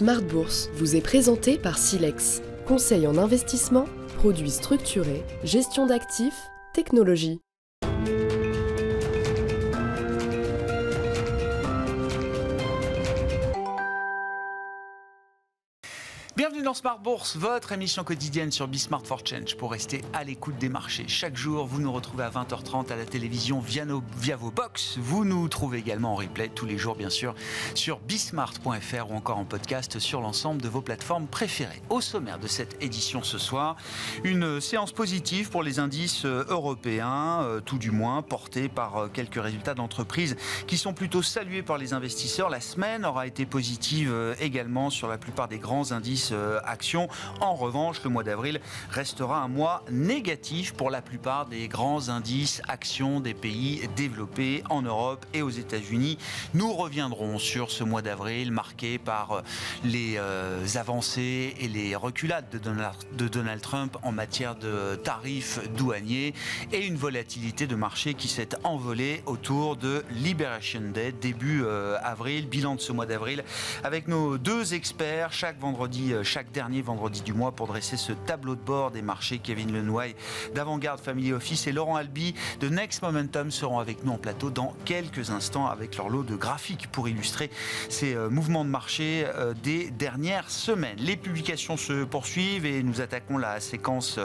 Smart Bourse vous est présenté par Silex. Conseil en investissement, produits structurés, gestion d'actifs, technologie. Bienvenue dans Smart Bourse, votre émission quotidienne sur Smart for Change pour rester à l'écoute des marchés. Chaque jour, vous nous retrouvez à 20h30 à la télévision via vos box. Vous nous trouvez également en replay tous les jours, bien sûr, sur bismart.fr ou encore en podcast sur l'ensemble de vos plateformes préférées. Au sommaire de cette édition ce soir, une séance positive pour les indices européens, tout du moins portés par quelques résultats d'entreprises qui sont plutôt salués par les investisseurs. La semaine aura été positive également sur la plupart des grands indices actions. En revanche, le mois d'avril restera un mois négatif pour la plupart des grands indices actions des pays développés en Europe et aux États-Unis. Nous reviendrons sur ce mois d'avril marqué par les avancées et les reculades de Donald Trump en matière de tarifs douaniers et une volatilité de marché qui s'est envolée autour de Liberation Day début avril. Bilan de ce mois d'avril avec nos deux experts chaque dernier vendredi du mois pour dresser ce tableau de bord des marchés. Kevin Lenouaille d'Avantgarde Family Office et Laurent Albi de Next Momentum seront avec nous en plateau dans quelques instants avec leur lot de graphiques pour illustrer ces mouvements de marché des dernières semaines. Les publications se poursuivent et nous attaquons la séquence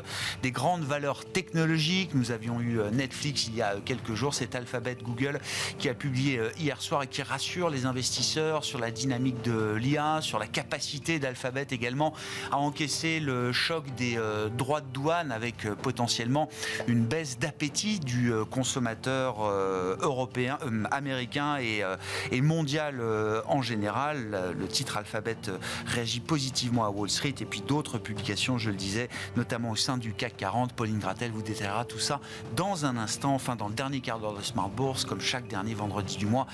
des grandes valeurs technologiques. Nous avions eu Netflix il y a quelques jours, c'est Alphabet Google qui a publié hier soir et qui rassure les investisseurs sur la dynamique de l'IA, sur la capacité d'Alphabet également à encaisser le choc des droits de douane avec potentiellement une baisse d'appétit du consommateur européen, américain et mondial en général. Le titre Alphabet réagit positivement à Wall Street et puis d'autres publications, je le disais, notamment au sein du CAC 40. Pauline Gratel vous détaillera tout ça dans un instant, enfin dans le dernier quart d'heure de Smart Bourse, comme chaque dernier vendredi du mois.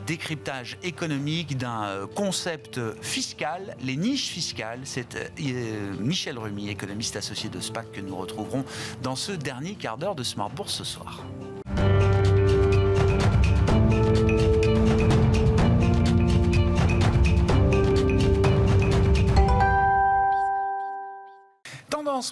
Décryptage économique d'un concept fiscal, les niches fiscales. C'est Michel Rumi, économiste associé de SPAC, que nous retrouverons dans ce dernier quart d'heure de Smart Bourse ce soir.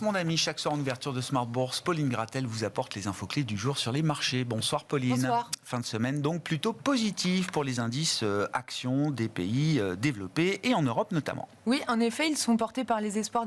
Mon ami, chaque soir en ouverture de Smart Bourse, Pauline Gratel vous apporte les infos clés du jour sur les marchés. Bonsoir Pauline. Bonsoir. Fin de semaine donc plutôt positive pour les indices actions des pays développés et en Europe notamment. Oui, en effet, ils sont portés par les espoirs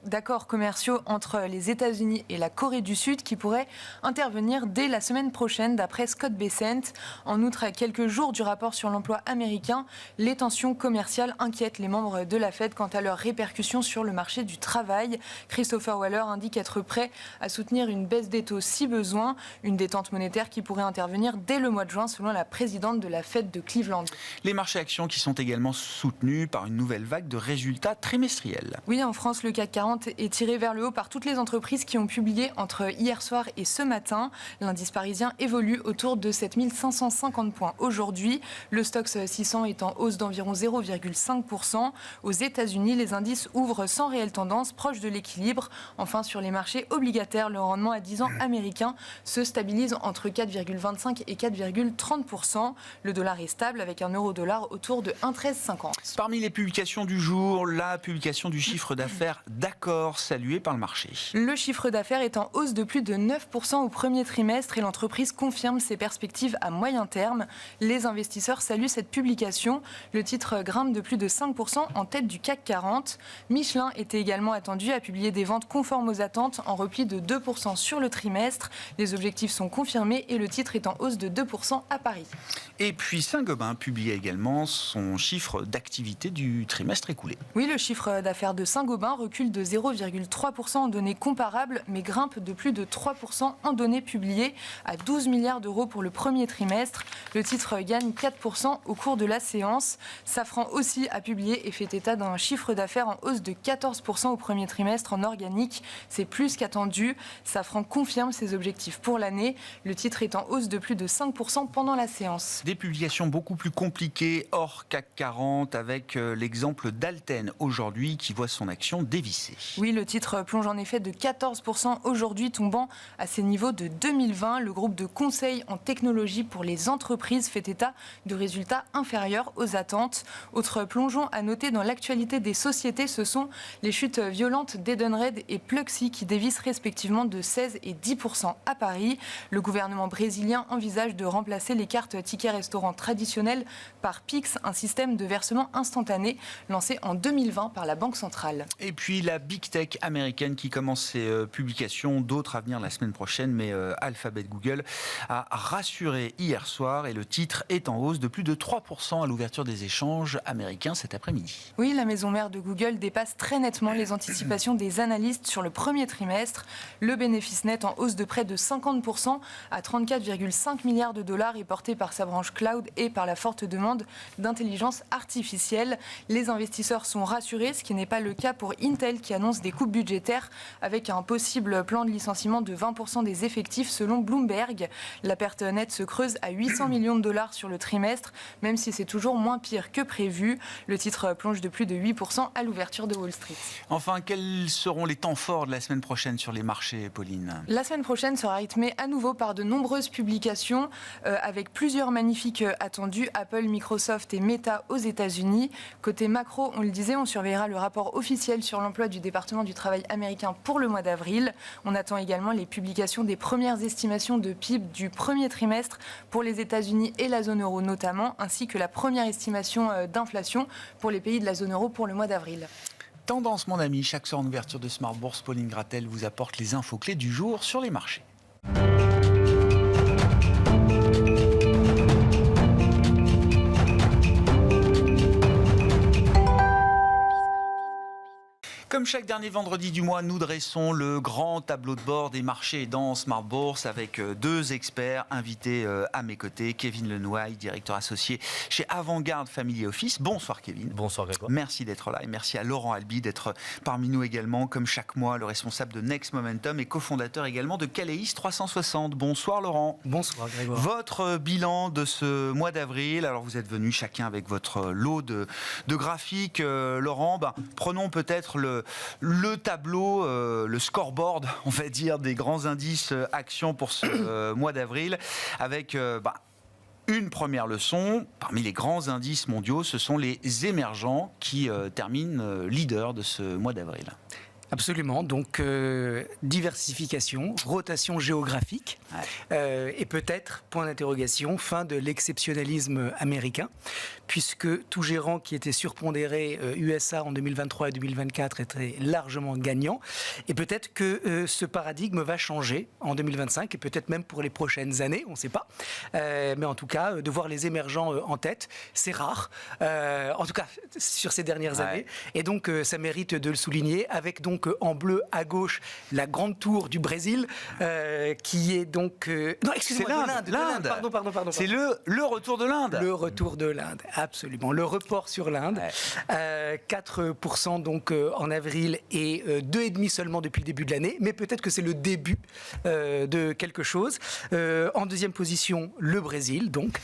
d'accords commerciaux entre les États-Unis et la Corée du Sud qui pourraient intervenir dès la semaine prochaine d'après Scott Bessent. En outre, à quelques jours du rapport sur l'emploi américain, les tensions commerciales inquiètent les membres de la Fed quant à leurs répercussions sur le marché du travail. Christopher Waller indique être prêt à soutenir une baisse des taux si besoin, une détente monétaire qui pourrait intervenir dès le mois de juin selon la présidente de la Fed de Cleveland. Les marchés actions qui sont également soutenus par une nouvelle vague de résultats trimestriels. Oui, en France, le CAC 40 est tiré vers le haut par toutes les entreprises qui ont publié entre hier soir et ce matin. L'indice parisien évolue autour de 7550 points aujourd'hui. Le Stoxx 600 est en hausse d'environ 0,5%. Aux États-Unis, les indices ouvrent sans réelle tendance, proche de l'équilibre. Enfin, sur les marchés obligataires, le rendement à 10 ans américain se stabilise entre 4,25 et 4,30%. Le dollar est stable avec un euro-dollar autour de 1,1350. Parmi les publications du jour, la publication du chiffre d'affaires d'Accor, salué par le marché. Le chiffre d'affaires est en hausse de plus de 9% au premier trimestre et l'entreprise confirme ses perspectives à moyen terme. Les investisseurs saluent cette publication. Le titre grimpe de plus de 5% en tête du CAC 40. Michelin était également attendu à publier des ventes conformes aux attentes en repli de 2% sur le trimestre. Les objectifs sont confirmés et le titre est en hausse de 2% à Paris. Et puis Saint-Gobain publie également son chiffre d'activité du trimestre écoulé. Oui, le chiffre d'affaires de Saint-Gobain recule de 0,3% en données comparables, mais grimpe de plus de 3% en données publiées à 12 milliards d'euros pour le premier trimestre. Le titre gagne 4% au cours de la séance. Safran aussi a publié et fait état d'un chiffre d'affaires en hausse de 14% au premier trimestre en organique. C'est plus qu'attendu. Safran confirme ses objectifs pour l'année. Le titre est en hausse de plus de 5% pendant la séance. Des publications beaucoup plus compliquées hors CAC 40 avec l'exemple d'Alten aujourd'hui qui voit son action dévissée. Oui, le titre plonge en effet de 14% aujourd'hui, tombant à ses niveaux de 2020. Le groupe de conseil en technologie pour les entreprises fait état de résultats inférieurs aux attentes. Autre plongeon à noter dans l'actualité des sociétés, ce sont les chutes violentes d'Edenred et Pluxee qui dévissent respectivement de 16 et 10% à Paris. Le gouvernement brésilien envisage de remplacer les cartes tickets restaurants traditionnelles par Pix, un système de versement instantané lancé en 2020 par la Banque centrale. Et puis la Big Tech américaine qui commence ses publications, d'autres à venir la semaine prochaine, mais Alphabet Google a rassuré hier soir et le titre est en hausse de plus de 3% à l'ouverture des échanges américains cet après-midi. Oui, la maison mère de Google dépasse très nettement les anticipations des analystes sur le premier trimestre. Le bénéfice net en hausse de près de 50% à 34,5 milliards de dollars est porté par sa branche cloud et par la forte demande d'intelligence artificielle. Les investisseurs sont rassurés, ce qui n'est pas le cas pour Intel qui annonce des coupes budgétaires avec un possible plan de licenciement de 20% des effectifs selon Bloomberg. La perte nette se creuse à 800 millions de dollars sur le trimestre, même si c'est toujours moins pire que prévu. Le titre plonge de plus de 8% à l'ouverture de Wall Street. Enfin, quels seront les temps forts de la semaine prochaine sur les marchés, Pauline ? La semaine prochaine sera rythmée à nouveau par de nombreuses publications avec plusieurs magnifiques attendus, Apple, Microsoft et Meta aux États-Unis. Côté macro, on le disait, on surveillera le rapport officiel sur l'emploi du département du travail américain pour le mois d'avril. On attend également les publications des premières estimations de PIB du premier trimestre pour les États-Unis et la zone euro notamment, ainsi que la première estimation d'inflation pour les pays de la zone euro pour le mois d'avril. Tendance, mon ami, chaque soir en ouverture de Smart Bourse, Pauline Gratel vous apporte les infos clés du jour sur les marchés. Comme chaque dernier vendredi du mois, nous dressons le grand tableau de bord des marchés dans Smart Bourse avec deux experts invités à mes côtés. Kevin Lenouaille, directeur associé chez Avantgarde Family Office. Bonsoir Kevin. Bonsoir Grégoire. Merci d'être là et merci à Laurent Albi d'être parmi nous également, comme chaque mois, le responsable de Next Momentum et cofondateur également de Caleis 360. Bonsoir Laurent. Bonsoir Grégoire. Votre bilan de ce mois d'avril, alors vous êtes venus chacun avec votre lot de graphiques. Laurent, prenons peut-être le tableau, le scoreboard, on va dire, des grands indices actions pour ce mois d'avril, avec une première leçon. Parmi les grands indices mondiaux, ce sont les émergents qui terminent leader de ce mois d'avril. Absolument, donc diversification, rotation géographique, et peut-être, point d'interrogation, fin de l'exceptionnalisme américain, puisque tout gérant qui était surpondéré USA en 2023 et 2024 était largement gagnant, et peut-être que ce paradigme va changer en 2025, et peut-être même pour les prochaines années, on ne sait pas, mais en tout cas, de voir les émergents en tête, c'est rare, en tout cas sur ces dernières années, et donc ça mérite de le souligner, avec donc en bleu à gauche la grande tour du Brésil qui est donc non, excusez-moi, l'Inde. Pardon. C'est le retour de l'Inde. Le retour de l'Inde, absolument. Le report sur l'Inde, 4% donc en avril et 2,5% seulement depuis le début de l'année, mais peut-être que c'est le début de quelque chose. En deuxième position, le Brésil, donc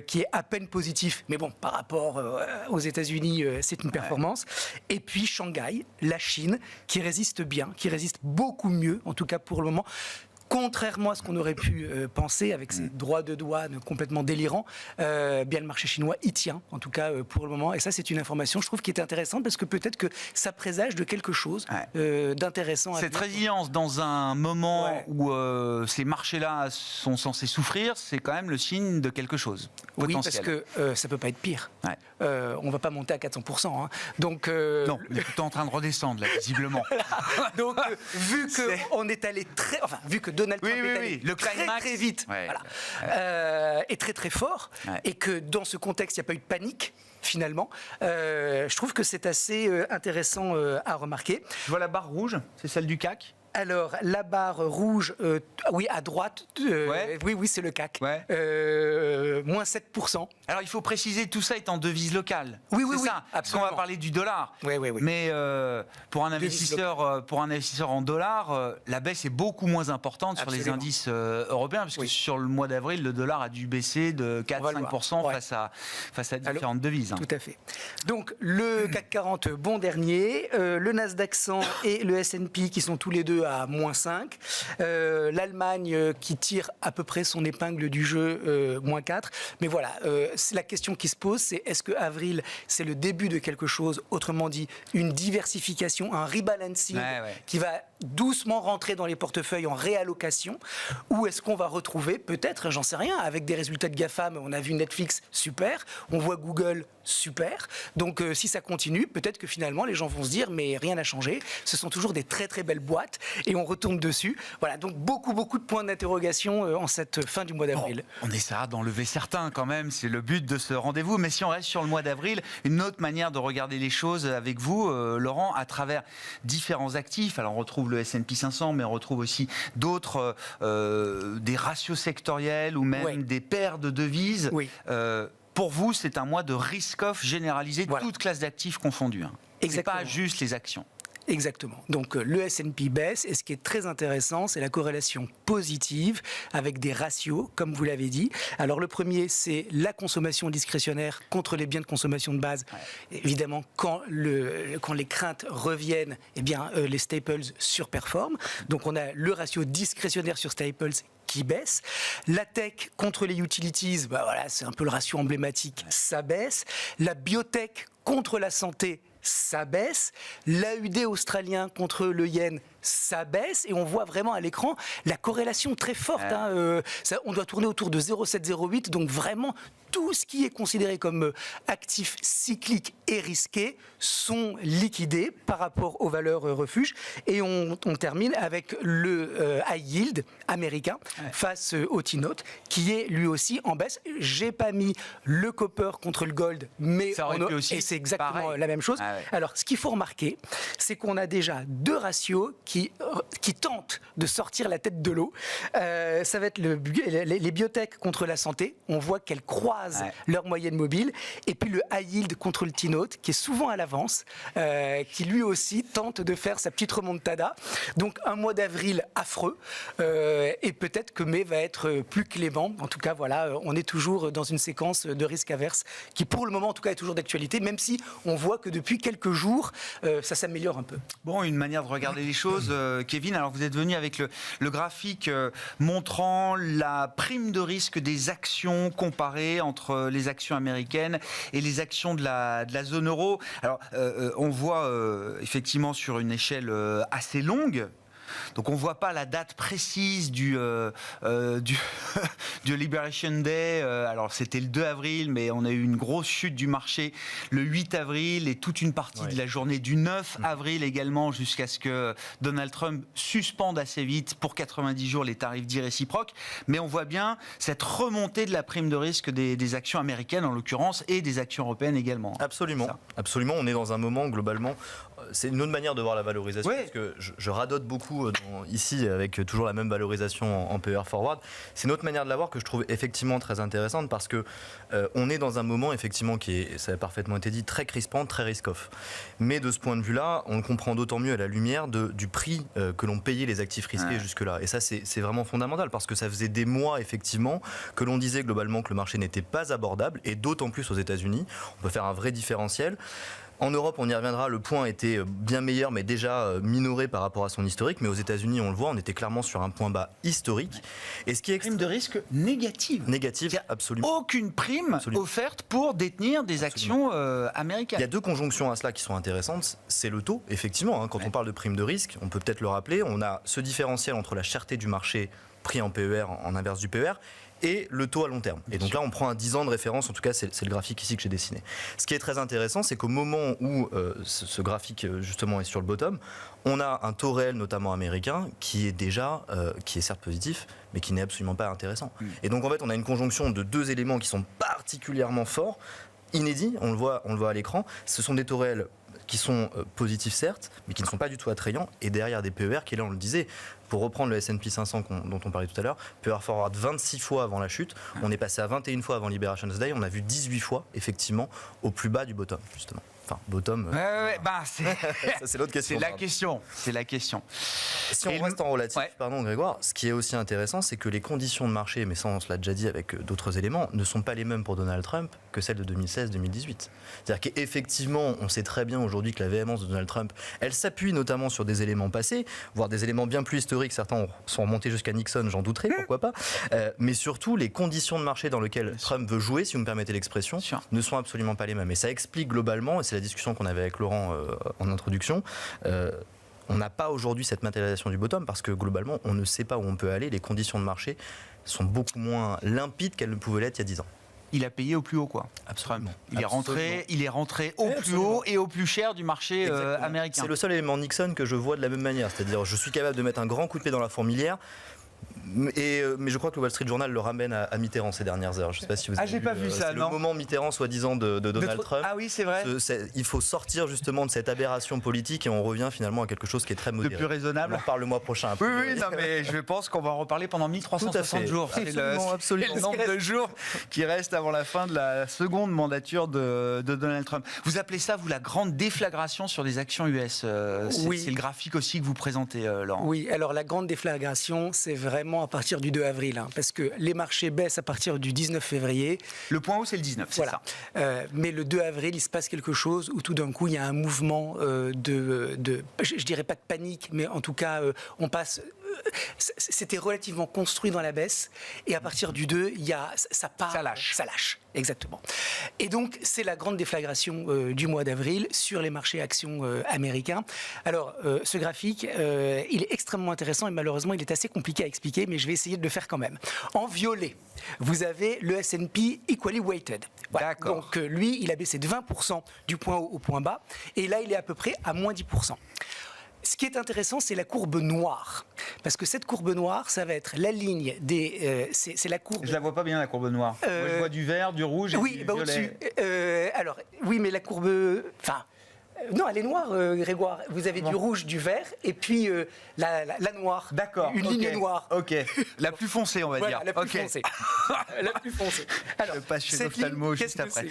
qui est à peine positif, mais bon, par rapport aux États-Unis, c'est une performance. Et puis Shanghai, la Chine, qui résiste bien, qui résiste beaucoup mieux, en tout cas pour le moment. Contrairement à ce qu'on aurait pu penser avec ces droits de douane complètement délirants, bien le marché chinois y tient, en tout cas pour le moment. Et ça, c'est une information, je trouve, qui est intéressante parce que peut-être que ça présage de quelque chose d'intéressant. Cette résilience dans un moment où ces marchés-là sont censés souffrir, c'est quand même le signe de quelque chose. Oui, parce que ça peut pas être pire. On va pas monter à 400%. Hein. Donc, non, on est plutôt en train de redescendre, là, visiblement. Donc, vu qu'on est allé vu que Donald Trump est allé le climax, très vite, et très très fort, et que dans ce contexte, il n'y a pas eu de panique, finalement, je trouve que c'est assez intéressant à remarquer. Je vois la barre rouge, c'est celle du CAC. Alors, la barre rouge, oui, à droite, oui, c'est le CAC. Ouais. Moins 7%. Alors, il faut préciser, tout ça est en devise locale. Oui, c'est oui, ça, parce qu'on absolument. va parler du dollar. Oui. Mais pour un investisseur en dollars, la baisse est beaucoup moins importante sur les Absolument. indices européens, puisque sur le mois d'avril, le dollar a dû baisser de 4-5% face à différentes devises. Tout à fait. Donc, le CAC 40, bon dernier. Le Nasdaq 100 et le S&P qui sont tous les deux à moins 5. L'Allemagne qui tire à peu près son épingle du jeu, moins 4. Mais voilà, la question qui se pose, c'est est-ce que avril, c'est le début de quelque chose, autrement dit, une diversification, un rebalancing qui va doucement rentrer dans les portefeuilles en réallocation, ou est-ce qu'on va retrouver, peut-être, j'en sais rien, avec des résultats de GAFAM, on a vu Netflix, super, on voit Google, super. Donc si ça continue, peut-être que finalement les gens vont se dire mais rien n'a changé, ce sont toujours des très très belles boîtes et on retourne dessus. Voilà, donc beaucoup de points d'interrogation en cette fin du mois d'avril. On essaiera d'enlever certains quand même, c'est le but de ce rendez-vous. Mais si on reste sur le mois d'avril, une autre manière de regarder les choses avec vous, Laurent, à travers différents actifs. Alors on retrouve le S&P 500, mais on retrouve aussi d'autres, des ratios sectoriels ou même des paires de devises. Pour vous, c'est un mois de risk-off généralisé, toutes classes d'actifs confondues. C'est pas juste les actions. Exactement. Donc le S&P baisse et ce qui est très intéressant, c'est la corrélation positive avec des ratios, comme vous l'avez dit. Alors le premier, c'est la consommation discrétionnaire contre les biens de consommation de base. Évidemment, quand les craintes reviennent, eh bien les staples surperforment. Donc on a le ratio discrétionnaire sur staples qui baisse. La tech contre les utilities, c'est un peu le ratio emblématique, ça baisse. La biotech contre la santé, ça baisse. L'AUD australien contre le yen, ça baisse. Et on voit vraiment à l'écran la corrélation très forte. On doit tourner autour de 0,708. Donc vraiment, tout ce qui est considéré comme actif cyclique et risqué sont liquidés par rapport aux valeurs refuges. Et on termine avec le high yield américain face au T-Note, qui est lui aussi en baisse. J'ai pas mis le copper contre le gold, mais et c'est exactement la même chose. Alors, ce qu'il faut remarquer, c'est qu'on a déjà deux ratios qui tentent de sortir la tête de l'eau. Ça va être les biotech contre la santé. On voit qu'elles croisent leur moyenne mobile. Et puis le high yield contre le T-Note, qui est souvent à l'avance, qui lui aussi tente de faire sa petite remontada. Donc, un mois d'avril affreux. Et peut-être que mai va être plus clément. En tout cas, voilà, on est toujours dans une séquence de risque averse qui, pour le moment, en tout cas, est toujours d'actualité, même si on voit que depuis quelques jours, ça s'améliore un peu. Bon, une manière de regarder les choses, Kevin. Alors, vous êtes venu avec le graphique montrant la prime de risque des actions comparées entre les actions américaines et les actions de la zone euro. Alors, on voit effectivement sur une échelle assez longue. Donc on ne voit pas la date précise du Liberation Day. Alors c'était le 2 avril, mais on a eu une grosse chute du marché le 8 avril et toute une partie de la journée du 9 avril également, jusqu'à ce que Donald Trump suspende assez vite pour 90 jours les tarifs dits réciproques. Mais on voit bien cette remontée de la prime de risque des actions américaines en l'occurrence et des actions européennes également. Absolument. On est dans un moment globalement. C'est une autre manière de voir la valorisation, parce que je radote beaucoup ici avec toujours la même valorisation en PER forward. C'est une autre manière de la voir que je trouve effectivement très intéressante, parce que on est dans un moment effectivement qui est, ça a parfaitement été dit, très crispant, très risk-off. Mais de ce point de vue-là, on le comprend d'autant mieux à la lumière du prix que l'on payait les actifs risqués jusque-là. Et ça, c'est vraiment fondamental, parce que ça faisait des mois effectivement que l'on disait globalement que le marché n'était pas abordable, et d'autant plus aux États-Unis. On peut faire un vrai différentiel. En Europe, on y reviendra, le point était bien meilleur, mais déjà minoré par rapport à son historique. Mais aux États-Unis, on le voit, on était clairement sur un point bas historique. Et ce qui est prime de risque négative. Négative, absolument. Aucune prime offerte pour détenir des actions américaines. Il y a deux conjonctions à cela qui sont intéressantes. C'est le taux, effectivement. Quand on parle de prime de risque, on peut peut-être le rappeler. On a ce différentiel entre la cherté du marché pris en PER, en inverse du PER, et le taux à long terme. Et donc là, on prend un 10 ans de référence, en tout cas, c'est le graphique ici que j'ai dessiné. Ce qui est très intéressant, c'est qu'au moment où ce graphique, justement, est sur le bottom, on a un taux réel, notamment américain, qui est déjà, qui est certes positif, mais qui n'est absolument pas intéressant. Et donc, en fait, on a une conjonction de deux éléments qui sont particulièrement forts, inédits, on le voit à l'écran. Ce sont des taux réels qui sont positifs certes, mais qui ne sont pas du tout attrayants, et derrière des PER qui, là on le disait, pour reprendre le S&P 500 dont on parlait tout à l'heure, PER forward 26 fois avant la chute, on est passé à 21 fois avant Liberations Day, on a vu 18 fois effectivement au plus bas du bottom justement. Enfin, bottom. C'est l'autre question. C'est la question. Si on reste en relatif, pardon Grégoire, ce qui est aussi intéressant, c'est que les conditions de marché, mais ça on se l'a déjà dit avec d'autres éléments, ne sont pas les mêmes pour Donald Trump que celles de 2016-2018. C'est-à-dire qu'effectivement, on sait très bien aujourd'hui que la véhémence de Donald Trump, elle s'appuie notamment sur des éléments passés, voire des éléments bien plus historiques. Certains sont remontés jusqu'à Nixon, j'en douterai, pourquoi pas. Mais surtout, les conditions de marché dans lesquelles Trump veut jouer, si vous me permettez l'expression, ne sont absolument pas les mêmes. Et ça explique globalement, et c'est la discussion qu'on avait avec Laurent en introduction, on n'a pas aujourd'hui cette matérialisation du bottom parce que globalement, on ne sait pas où on peut aller. Les conditions de marché sont beaucoup moins limpides qu'elles ne pouvaient l'être il y a 10 ans. Il a payé au plus haut, quoi. Absolument. Il est rentré au plus haut et au plus cher du marché américain. C'est le seul élément Nixon que je vois de la même manière. C'est-à-dire, je suis capable de mettre un grand coup de pied dans la fourmilière. Mais je crois que le Wall Street Journal le ramène à Mitterrand ces dernières heures. Je ne sais pas si vous avez j'ai pas vu ça, non. Le moment Mitterrand, soi-disant, de Donald Trump. Ah oui, c'est vrai. Il faut sortir justement de cette aberration politique et on revient finalement à quelque chose qui est très modéré. De plus raisonnable. On en parle le mois prochain. Oui, non, mais je pense qu'on va en reparler pendant 1360 jours. Absolument. C'est le nombre de jours qui reste avant la fin de la seconde mandature de Donald Trump. Vous appelez ça, vous, la grande déflagration sur les actions US. Oui. C'est le graphique aussi que vous présentez, Laurent. Oui, alors la grande déflagration, c'est vraiment à partir du 2 avril, parce que les marchés baissent à partir du 19 février. Le point haut, c'est le 19, c'est ça. Mais le 2 avril, il se passe quelque chose où tout d'un coup, il y a un mouvement je dirais pas de panique, mais en tout cas, on passe... C'était relativement construit dans la baisse, et à partir du 2, ça part... Ça lâche, exactement. Et donc, c'est la grande déflagration du mois d'avril sur les marchés actions américains. Alors, ce graphique, il est extrêmement intéressant, et malheureusement, il est assez compliqué à expliquer, mais je vais essayer de le faire quand même. En violet, vous avez le S&P Equally Weighted. Voilà. D'accord. Donc, lui, il a baissé de 20% du point haut au point bas, et là, il est à peu près à moins 10%. Ce qui est intéressant, c'est la courbe noire. Parce que cette courbe noire, ça va être la ligne des... c'est la courbe... Je la vois pas bien, la courbe noire. Moi, je vois du vert, du rouge et du violet. Au-dessus. Alors, oui, mais la courbe... Enfin... non, elle est noire, Grégoire. Vous avez du rouge, du vert, et puis la noire. D'accord. Une ligne noire. Ok. La plus foncée, on va dire. La plus foncée. La plus foncée. Alors, je passe chez l'ophtalmo juste après.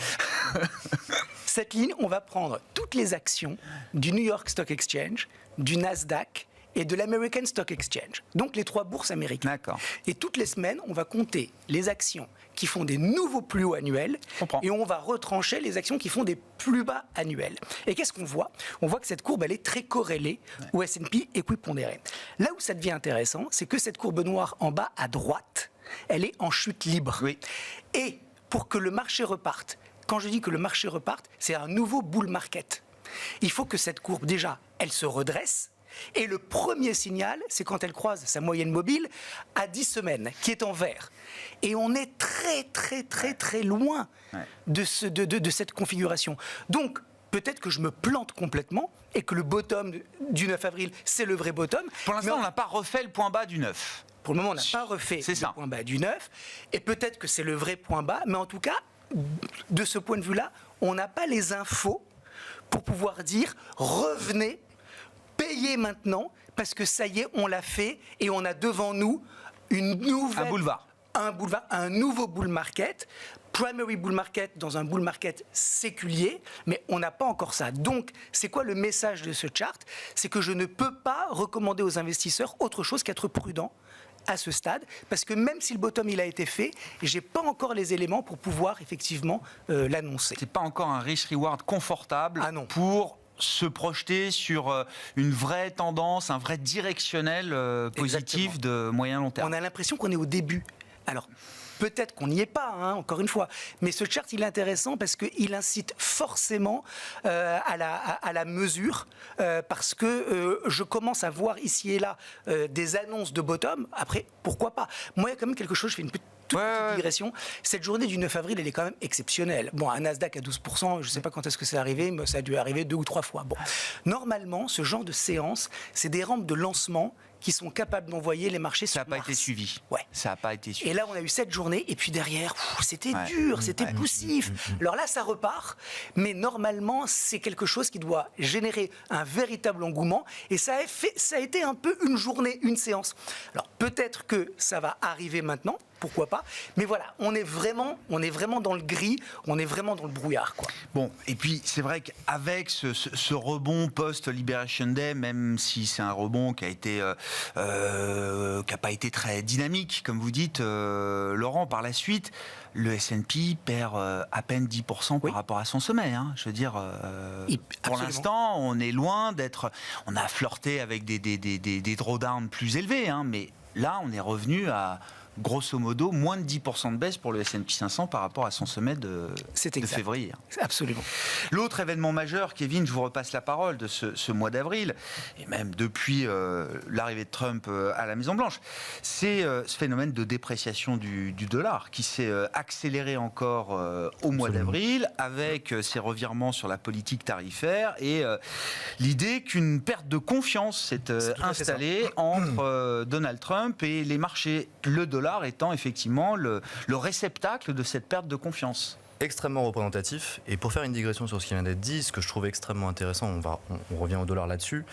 Cette ligne, on va prendre toutes les actions du New York Stock Exchange, du Nasdaq et de l'American Stock Exchange. Donc les 3 bourses américaines. D'accord. Et toutes les semaines, on va compter les actions qui font des nouveaux plus hauts annuels et on va retrancher les actions qui font des plus bas annuels. Et qu'est-ce qu'on voit ? On voit que cette courbe, elle est très corrélée au S&P équipondéré. Là où ça devient intéressant, c'est que cette courbe noire en bas à droite, elle est en chute libre. Oui. Et pour que le marché reparte, quand je dis que le marché reparte, c'est un nouveau bull market. Il faut que cette courbe, déjà, elle se redresse. Et le premier signal, c'est quand elle croise sa moyenne mobile à 10 semaines, qui est en vert. Et on est très loin de cette configuration. Donc, peut-être que je me plante complètement et que le bottom du 9 avril, c'est le vrai bottom. Pour l'instant, on n'a pas refait le point bas du 9. Pour le moment, on n'a pas refait le point bas du 9. Et peut-être que c'est le vrai point bas. Mais en tout cas, de ce point de vue-là, on n'a pas les infos pour pouvoir dire « revenez ». Payez maintenant, parce que ça y est, on l'a fait, et on a devant nous une nouvelle... un nouveau bull market, primary bull market dans un bull market séculier, mais on n'a pas encore ça. Donc, c'est quoi le message de ce chart ? C'est que je ne peux pas recommander aux investisseurs autre chose qu'être prudent à ce stade, parce que même si le bottom il a été fait, j'ai pas encore les éléments pour pouvoir effectivement l'annoncer. C'est pas encore un risk reward confortable pour se projeter sur une vraie tendance, un vrai directionnel positif de moyen long terme. On a l'impression qu'on est au début. Alors, peut-être qu'on n'y est pas, encore une fois, mais ce chart, il est intéressant parce qu'il incite forcément à la mesure, parce que je commence à voir ici et là des annonces de bottom. Après, pourquoi pas ? Moi, il y a quand même quelque chose, je fais une petite digression. Cette journée du 9 avril, elle est quand même exceptionnelle. Bon, un Nasdaq à 12%, je ne sais pas quand est-ce que c'est arrivé, mais ça a dû arriver 2 ou 3 fois. Bon. Normalement, ce genre de séance, c'est des rampes de lancement qui sont capables d'envoyer les marchés sur Ça n'a pas Mars. été suivi. Ouais. Ça n'a pas été suivi. Et là, on a eu 7 journées, et puis derrière, c'était dur, c'était poussif. Alors là, ça repart, mais normalement, c'est quelque chose qui doit générer un véritable engouement, et ça a été un peu une journée, une séance. Alors peut-être que ça va arriver maintenant, pourquoi pas, mais voilà, on est vraiment dans le gris, on est vraiment dans le brouillard, quoi. Bon, et puis c'est vrai qu'avec ce rebond post-Liberation Day, même si c'est un rebond qui a pas été très dynamique, comme vous dites, Laurent, par la suite, le S&P perd à peine 10% par rapport à son sommet. Hein. Je veux dire, pour l'instant, on est loin d'être... On a flirté avec des drawdowns plus élevés, hein, mais là, on est revenu à... grosso modo, moins de 10% de baisse pour le S&P 500 par rapport à son sommet de février. Absolument. L'autre événement majeur, Kevin, je vous repasse la parole, de ce mois d'avril, et même depuis l'arrivée de Trump à la Maison-Blanche, c'est ce phénomène de dépréciation du dollar qui s'est accéléré encore au mois d'avril, avec ses revirements sur la politique tarifaire et l'idée qu'une perte de confiance s'est installée entre Donald Trump et les marchés. Le dollar étant effectivement le réceptacle de cette perte de confiance. Extrêmement représentatif. Et pour faire une digression sur ce qui vient d'être dit, ce que je trouve extrêmement intéressant, on revient au dollar là-dessus,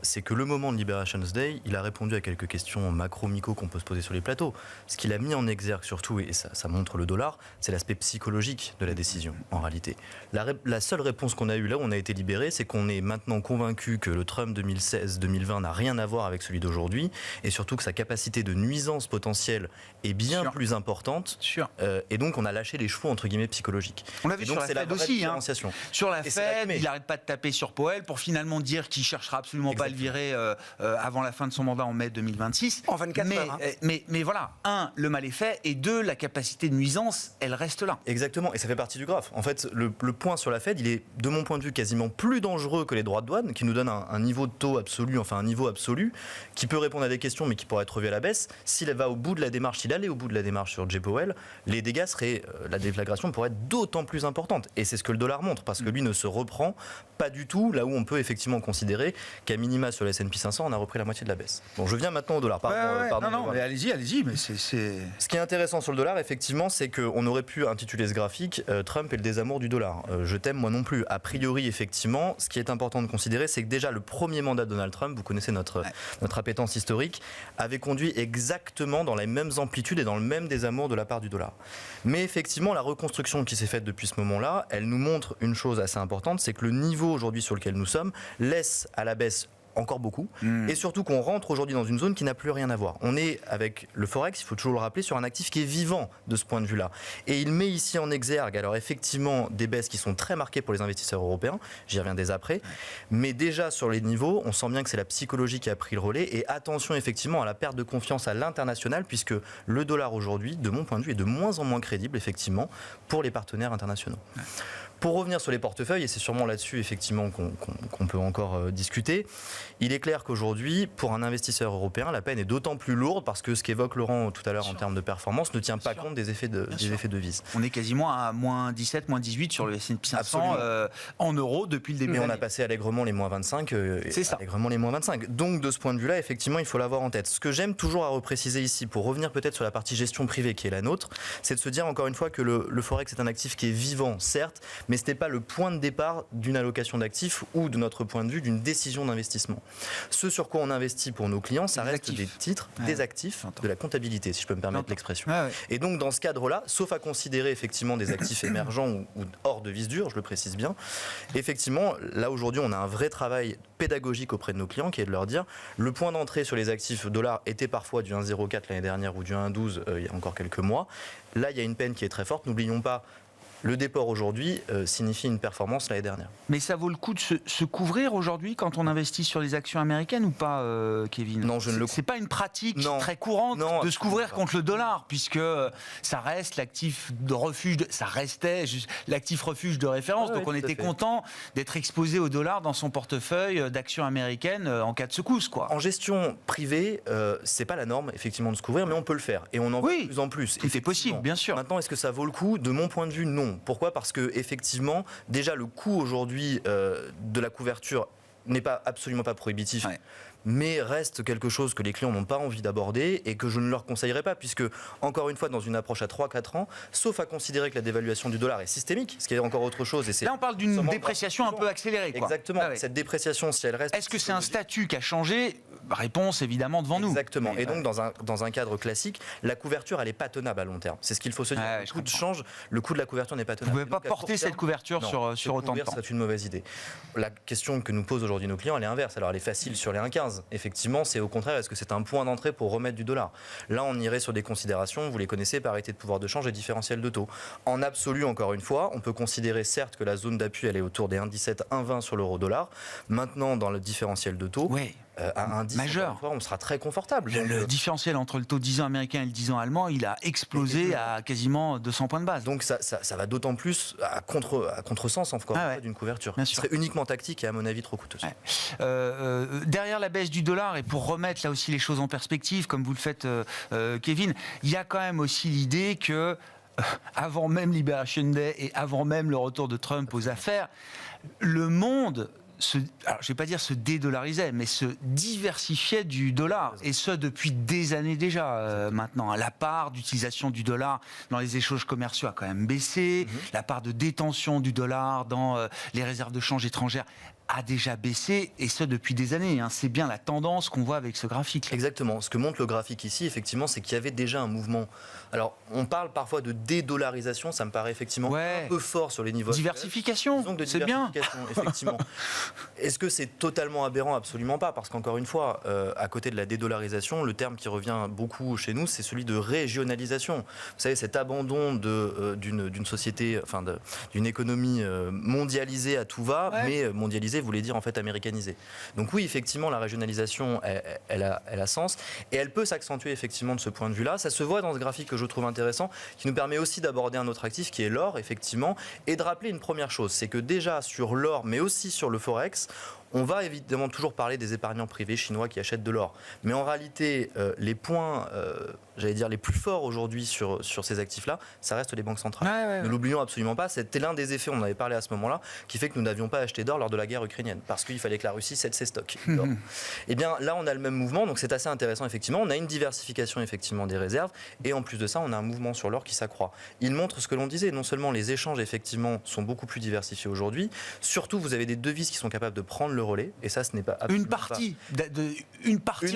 c'est que le moment de Liberations Day, il a répondu à quelques questions macro-mico qu'on peut se poser sur les plateaux. Ce qu'il a mis en exergue surtout, et ça montre le dollar, c'est l'aspect psychologique de la décision, en réalité. La seule réponse qu'on a eue là où on a été libéré, c'est qu'on est maintenant convaincu que le Trump 2016-2020 n'a rien à voir avec celui d'aujourd'hui, et surtout que sa capacité de nuisance potentielle est bien plus importante. Et donc on a lâché les chevaux, entre guillemets, psychologiques. On l'a vu sur la Fed aussi. Hein. Sur la Fed, il n'arrête pas de taper sur Powell pour finalement dire qu'il ne cherchera absolument pas à le virer avant la fin de son mandat en mai 2026. En 24 heures. Mais voilà, le mal est fait, et la capacité de nuisance, elle reste là. Exactement, et ça fait partie du graphe. En fait, le point sur la Fed, il est, de mon point de vue, quasiment plus dangereux que les droits de douane, qui nous donnent un niveau de taux absolu, enfin un niveau absolu, qui peut répondre à des questions, mais qui pourrait être revu à la baisse. S'il va au bout de la démarche, s'il allait au bout de la démarche sur J. Powell, les dégâts seraient, la déflagration pourrait être d'autant plus importante. Et c'est ce que le dollar montre, parce que lui ne se reprend pas du tout, là où on peut effectivement considérer qu'à minima sur le S&P 500, on a repris la moitié de la baisse. Bon, je viens maintenant au dollar. Pardon. Non, mais allez-y, mais c'est... Ce qui est intéressant sur le dollar, effectivement, c'est qu'on aurait pu intituler ce graphique Trump et le désamour du dollar. Je t'aime, moi non plus. A priori, effectivement, ce qui est important de considérer, c'est que déjà le premier mandat de Donald Trump, vous connaissez notre appétence historique, avait conduit exactement dans les mêmes amplitudes et dans le même désamour de la part du dollar. Mais effectivement, la reconstruction qui s'est faite depuis ce moment-là, elle nous montre une chose assez importante, c'est que le niveau aujourd'hui sur lequel nous sommes laisse à la baisse encore beaucoup, et surtout qu'on rentre aujourd'hui dans une zone qui n'a plus rien à voir. On est avec le Forex, il faut toujours le rappeler, sur un actif qui est vivant de ce point de vue-là. Et il met ici en exergue, alors effectivement, des baisses qui sont très marquées pour les investisseurs européens, j'y reviens dès après, mais déjà sur les niveaux, on sent bien que c'est la psychologie qui a pris le relais, et attention effectivement à la perte de confiance à l'international, puisque le dollar aujourd'hui, de mon point de vue, est de moins en moins crédible, effectivement, pour les partenaires internationaux. Pour revenir sur les portefeuilles, et c'est sûrement là-dessus effectivement qu'on peut encore discuter, il est clair qu'aujourd'hui, pour un investisseur européen, la peine est d'autant plus lourde parce que ce qu'évoque Laurent tout à l'heure en termes de performance ne tient pas compte des effets de vis. On est quasiment à moins 17, moins 18 sur le S&P 500 en euros depuis le début de l'année. On a passé allègrement les moins 25. C'est ça. Allègrement les moins 25. Donc de ce point de vue-là, effectivement, il faut l'avoir en tête. Ce que j'aime toujours à repréciser ici, pour revenir peut-être sur la partie gestion privée qui est la nôtre, c'est de se dire encore une fois que le Forex est un actif qui est vivant, certes, mais ce n'est pas le point de départ d'une allocation d'actifs ou de notre point de vue d'une décision d'investissement. Ce sur quoi on investit pour nos clients, ça reste des titres, des actifs, de la comptabilité, si je peux me permettre l'expression. Et donc dans ce cadre-là, sauf à considérer effectivement des actifs émergents ou hors de vis dure, je le précise bien, effectivement, là aujourd'hui on a un vrai travail pédagogique auprès de nos clients qui est de leur dire le point d'entrée sur les actifs dollars était parfois du 1,04 l'année dernière ou du 1,12 il y a encore quelques mois. Là il y a une peine qui est très forte, n'oublions pas. Le déport aujourd'hui signifie une performance l'année dernière. Mais ça vaut le coup de se couvrir aujourd'hui quand on investit sur les actions américaines ou pas, Kevin ? Non, je ne le. C'est pas une pratique très courante de se couvrir contre le dollar, puisque ça reste l'actif de refuge, ça restait l'actif refuge de référence. Donc on était content d'être exposé au dollar dans son portefeuille d'actions américaines en cas de secousse, quoi. En gestion privée, c'est pas la norme effectivement de se couvrir, mais on peut le faire et on en voit de plus en plus. Tout est possible, bien sûr. Maintenant, est-ce que ça vaut le coup ? De mon point de vue, non. Pourquoi ? Parce que effectivement, déjà le coût aujourd'hui de la couverture n'est absolument pas prohibitif. mais reste quelque chose que les clients n'ont pas envie d'aborder et que je ne leur conseillerais pas, puisque, encore une fois, dans une approche à 3-4 ans, sauf à considérer que la dévaluation du dollar est systémique, ce qui est encore autre chose. Et c'est là, on parle d'une dépréciation un peu accélérée. Quoi. Exactement. Cette dépréciation, si elle reste... Est-ce que c'est un statut qui a changé ? Réponse évidemment devant nous. Exactement. Et donc, dans un cadre classique, la couverture, elle n'est pas tenable à long terme. C'est ce qu'il faut se dire. Le coût de change, le coût de la couverture n'est pas tenable. Vous ne pouvez pas porter cette couverture sur autant de temps. C'est une mauvaise idée. La question que nous posent aujourd'hui nos clients, elle est inverse. Alors, elle est facile sur les 1,15. Effectivement, c'est au contraire, est-ce que c'est un point d'entrée pour remettre du dollar ? Là, on irait sur des considérations, vous les connaissez, parité de pouvoir de change et différentiel de taux. En absolu, encore une fois, on peut considérer certes que la zone d'appui, elle est autour des 1,17, 1,20 sur l'euro-dollar. Maintenant, dans le différentiel de taux, à 1,10, majeur, on sera très confortable. Le différentiel entre le taux 10 ans américain et le 10 ans allemand, il a explosé à quasiment 200 points de base. Donc ça va d'autant plus à contresens d'une couverture. Ce serait uniquement tactique et à mon avis trop coûteuse. Derrière la baisse du dollar, et pour remettre là aussi les choses en perspective, comme vous le faites Kevin, il y a quand même aussi l'idée que avant même Liberation Day et avant même le retour de Trump aux affaires, le monde... alors je ne vais pas dire se dédollarisait, mais se diversifiait du dollar, et ce depuis des années déjà maintenant. La part d'utilisation du dollar dans les échanges commerciaux a quand même baissé, la part de détention du dollar dans les réserves de change étrangères a déjà baissé, et ce depuis des années. C'est bien la tendance qu'on voit avec ce graphique. Exactement. Ce que montre le graphique ici, effectivement, c'est qu'il y avait déjà un mouvement. Alors, on parle parfois de dédollarisation, ça me paraît effectivement un peu fort sur les niveaux. Diversification, c'est bien. Effectivement. Est-ce que c'est totalement aberrant ? Absolument pas, parce qu'encore une fois, à côté de la dédollarisation, le terme qui revient beaucoup chez nous, c'est celui de régionalisation. Vous savez, cet abandon d'une société, d'une économie mondialisée à tout va, mais mondialisée voulait dire en fait américanisée. Donc oui, effectivement, la régionalisation, elle a sens, et elle peut s'accentuer effectivement de ce point de vue-là. Ça se voit dans ce graphique que je trouve intéressant, qui nous permet aussi d'aborder un autre actif qui est l'or, effectivement, et de rappeler une première chose, c'est que déjà sur l'or, mais aussi sur le forex, on va évidemment toujours parler des épargnants privés chinois qui achètent de l'or. Mais en réalité, les points, j'allais dire, les plus forts aujourd'hui sur ces actifs-là, ça reste les banques centrales. Ne l'oublions absolument pas, c'était l'un des effets, on en avait parlé à ce moment-là, qui fait que nous n'avions pas acheté d'or lors de la guerre ukrainienne, parce qu'il fallait que la Russie cède ses stocks. Et bien là, on a le même mouvement, donc c'est assez intéressant, effectivement. On a une diversification, effectivement, des réserves, et en plus de ça, on a un mouvement sur l'or qui s'accroît. Il montre ce que l'on disait, non seulement les échanges, effectivement, sont beaucoup plus diversifiés aujourd'hui, surtout, vous avez des devises qui sont capables de prendre le relais, et ça, ce n'est pas une partie,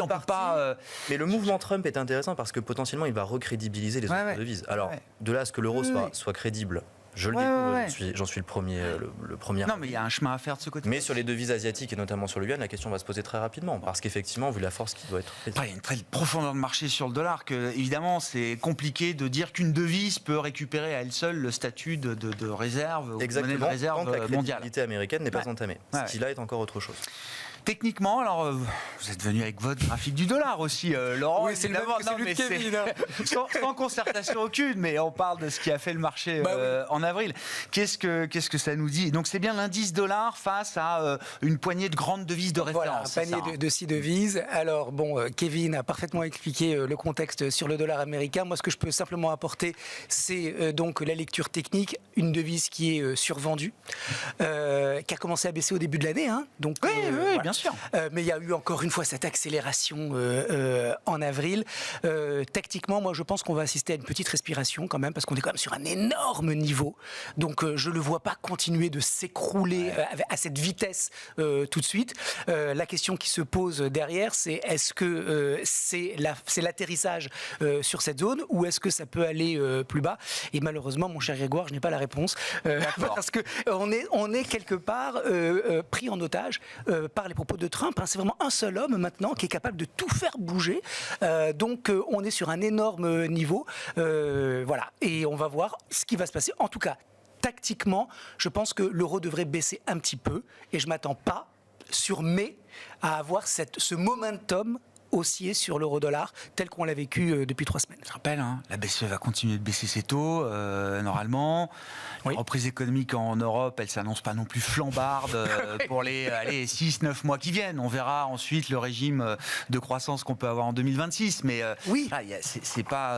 on peut pas. Mais le mouvement Trump est intéressant parce que potentiellement, il va recrédibiliser les autres devises. Alors, de là à ce que l'euro soit crédible. Je le découvre, j'en suis le premier. Non, mais il y a un chemin à faire de ce côté. Mais sur les devises asiatiques et notamment sur le yuan, la question va se poser très rapidement parce qu'effectivement, vu la force qui doit être prise. Il y a une telle profondeur de marché sur le dollar que, évidemment, c'est compliqué de dire qu'une devise peut récupérer à elle seule le statut de réserve ou de monnaie de réserve tant que la mondiale. crédibilité américaine n'est pas entamée. Ce qui là est encore autre chose. Techniquement, alors vous êtes venu avec votre graphique du dollar aussi, Laurent. Oui, c'est le même que celui de Kevin. Sans concertation aucune, mais on parle de ce qui a fait le marché en avril. Qu'est-ce que ça nous dit ? Donc c'est bien l'indice dollar face à une poignée de grandes devises de référence. Voilà, un panier de 6 devises. Alors Kevin a parfaitement expliqué le contexte sur le dollar américain. Moi, ce que je peux simplement apporter, c'est donc la lecture technique. Une devise qui est survendue, qui a commencé à baisser au début de l'année. Donc, oui, bien sûr. Mais il y a eu encore une fois cette accélération en avril. Tactiquement, moi, je pense qu'on va assister à une petite respiration quand même, parce qu'on est quand même sur un énorme niveau. Donc, je ne le vois pas continuer de s'écrouler à cette vitesse tout de suite. La question qui se pose derrière, c'est est-ce que c'est l'atterrissage sur cette zone, ou est-ce que ça peut aller plus bas ? Et malheureusement, mon cher Grégoire, je n'ai pas la réponse, parce qu'on est quelque part pris en otage par les propos de Trump. C'est vraiment un seul homme maintenant qui est capable de tout faire bouger. Donc on est sur un énorme niveau. Voilà. Et on va voir ce qui va se passer. En tout cas, tactiquement, je pense que l'euro devrait baisser un petit peu. Et je ne m'attends pas, sur mai, à avoir ce momentum haussier sur l'euro-dollar tel qu'on l'a vécu depuis 3 semaines. Je rappelle, la BCE va continuer de baisser ses taux, normalement. La reprise économique en Europe, elle ne s'annonce pas non plus flambarde pour les 6-9 mois qui viennent. On verra ensuite le régime de croissance qu'on peut avoir en 2026. Mais c'est pas...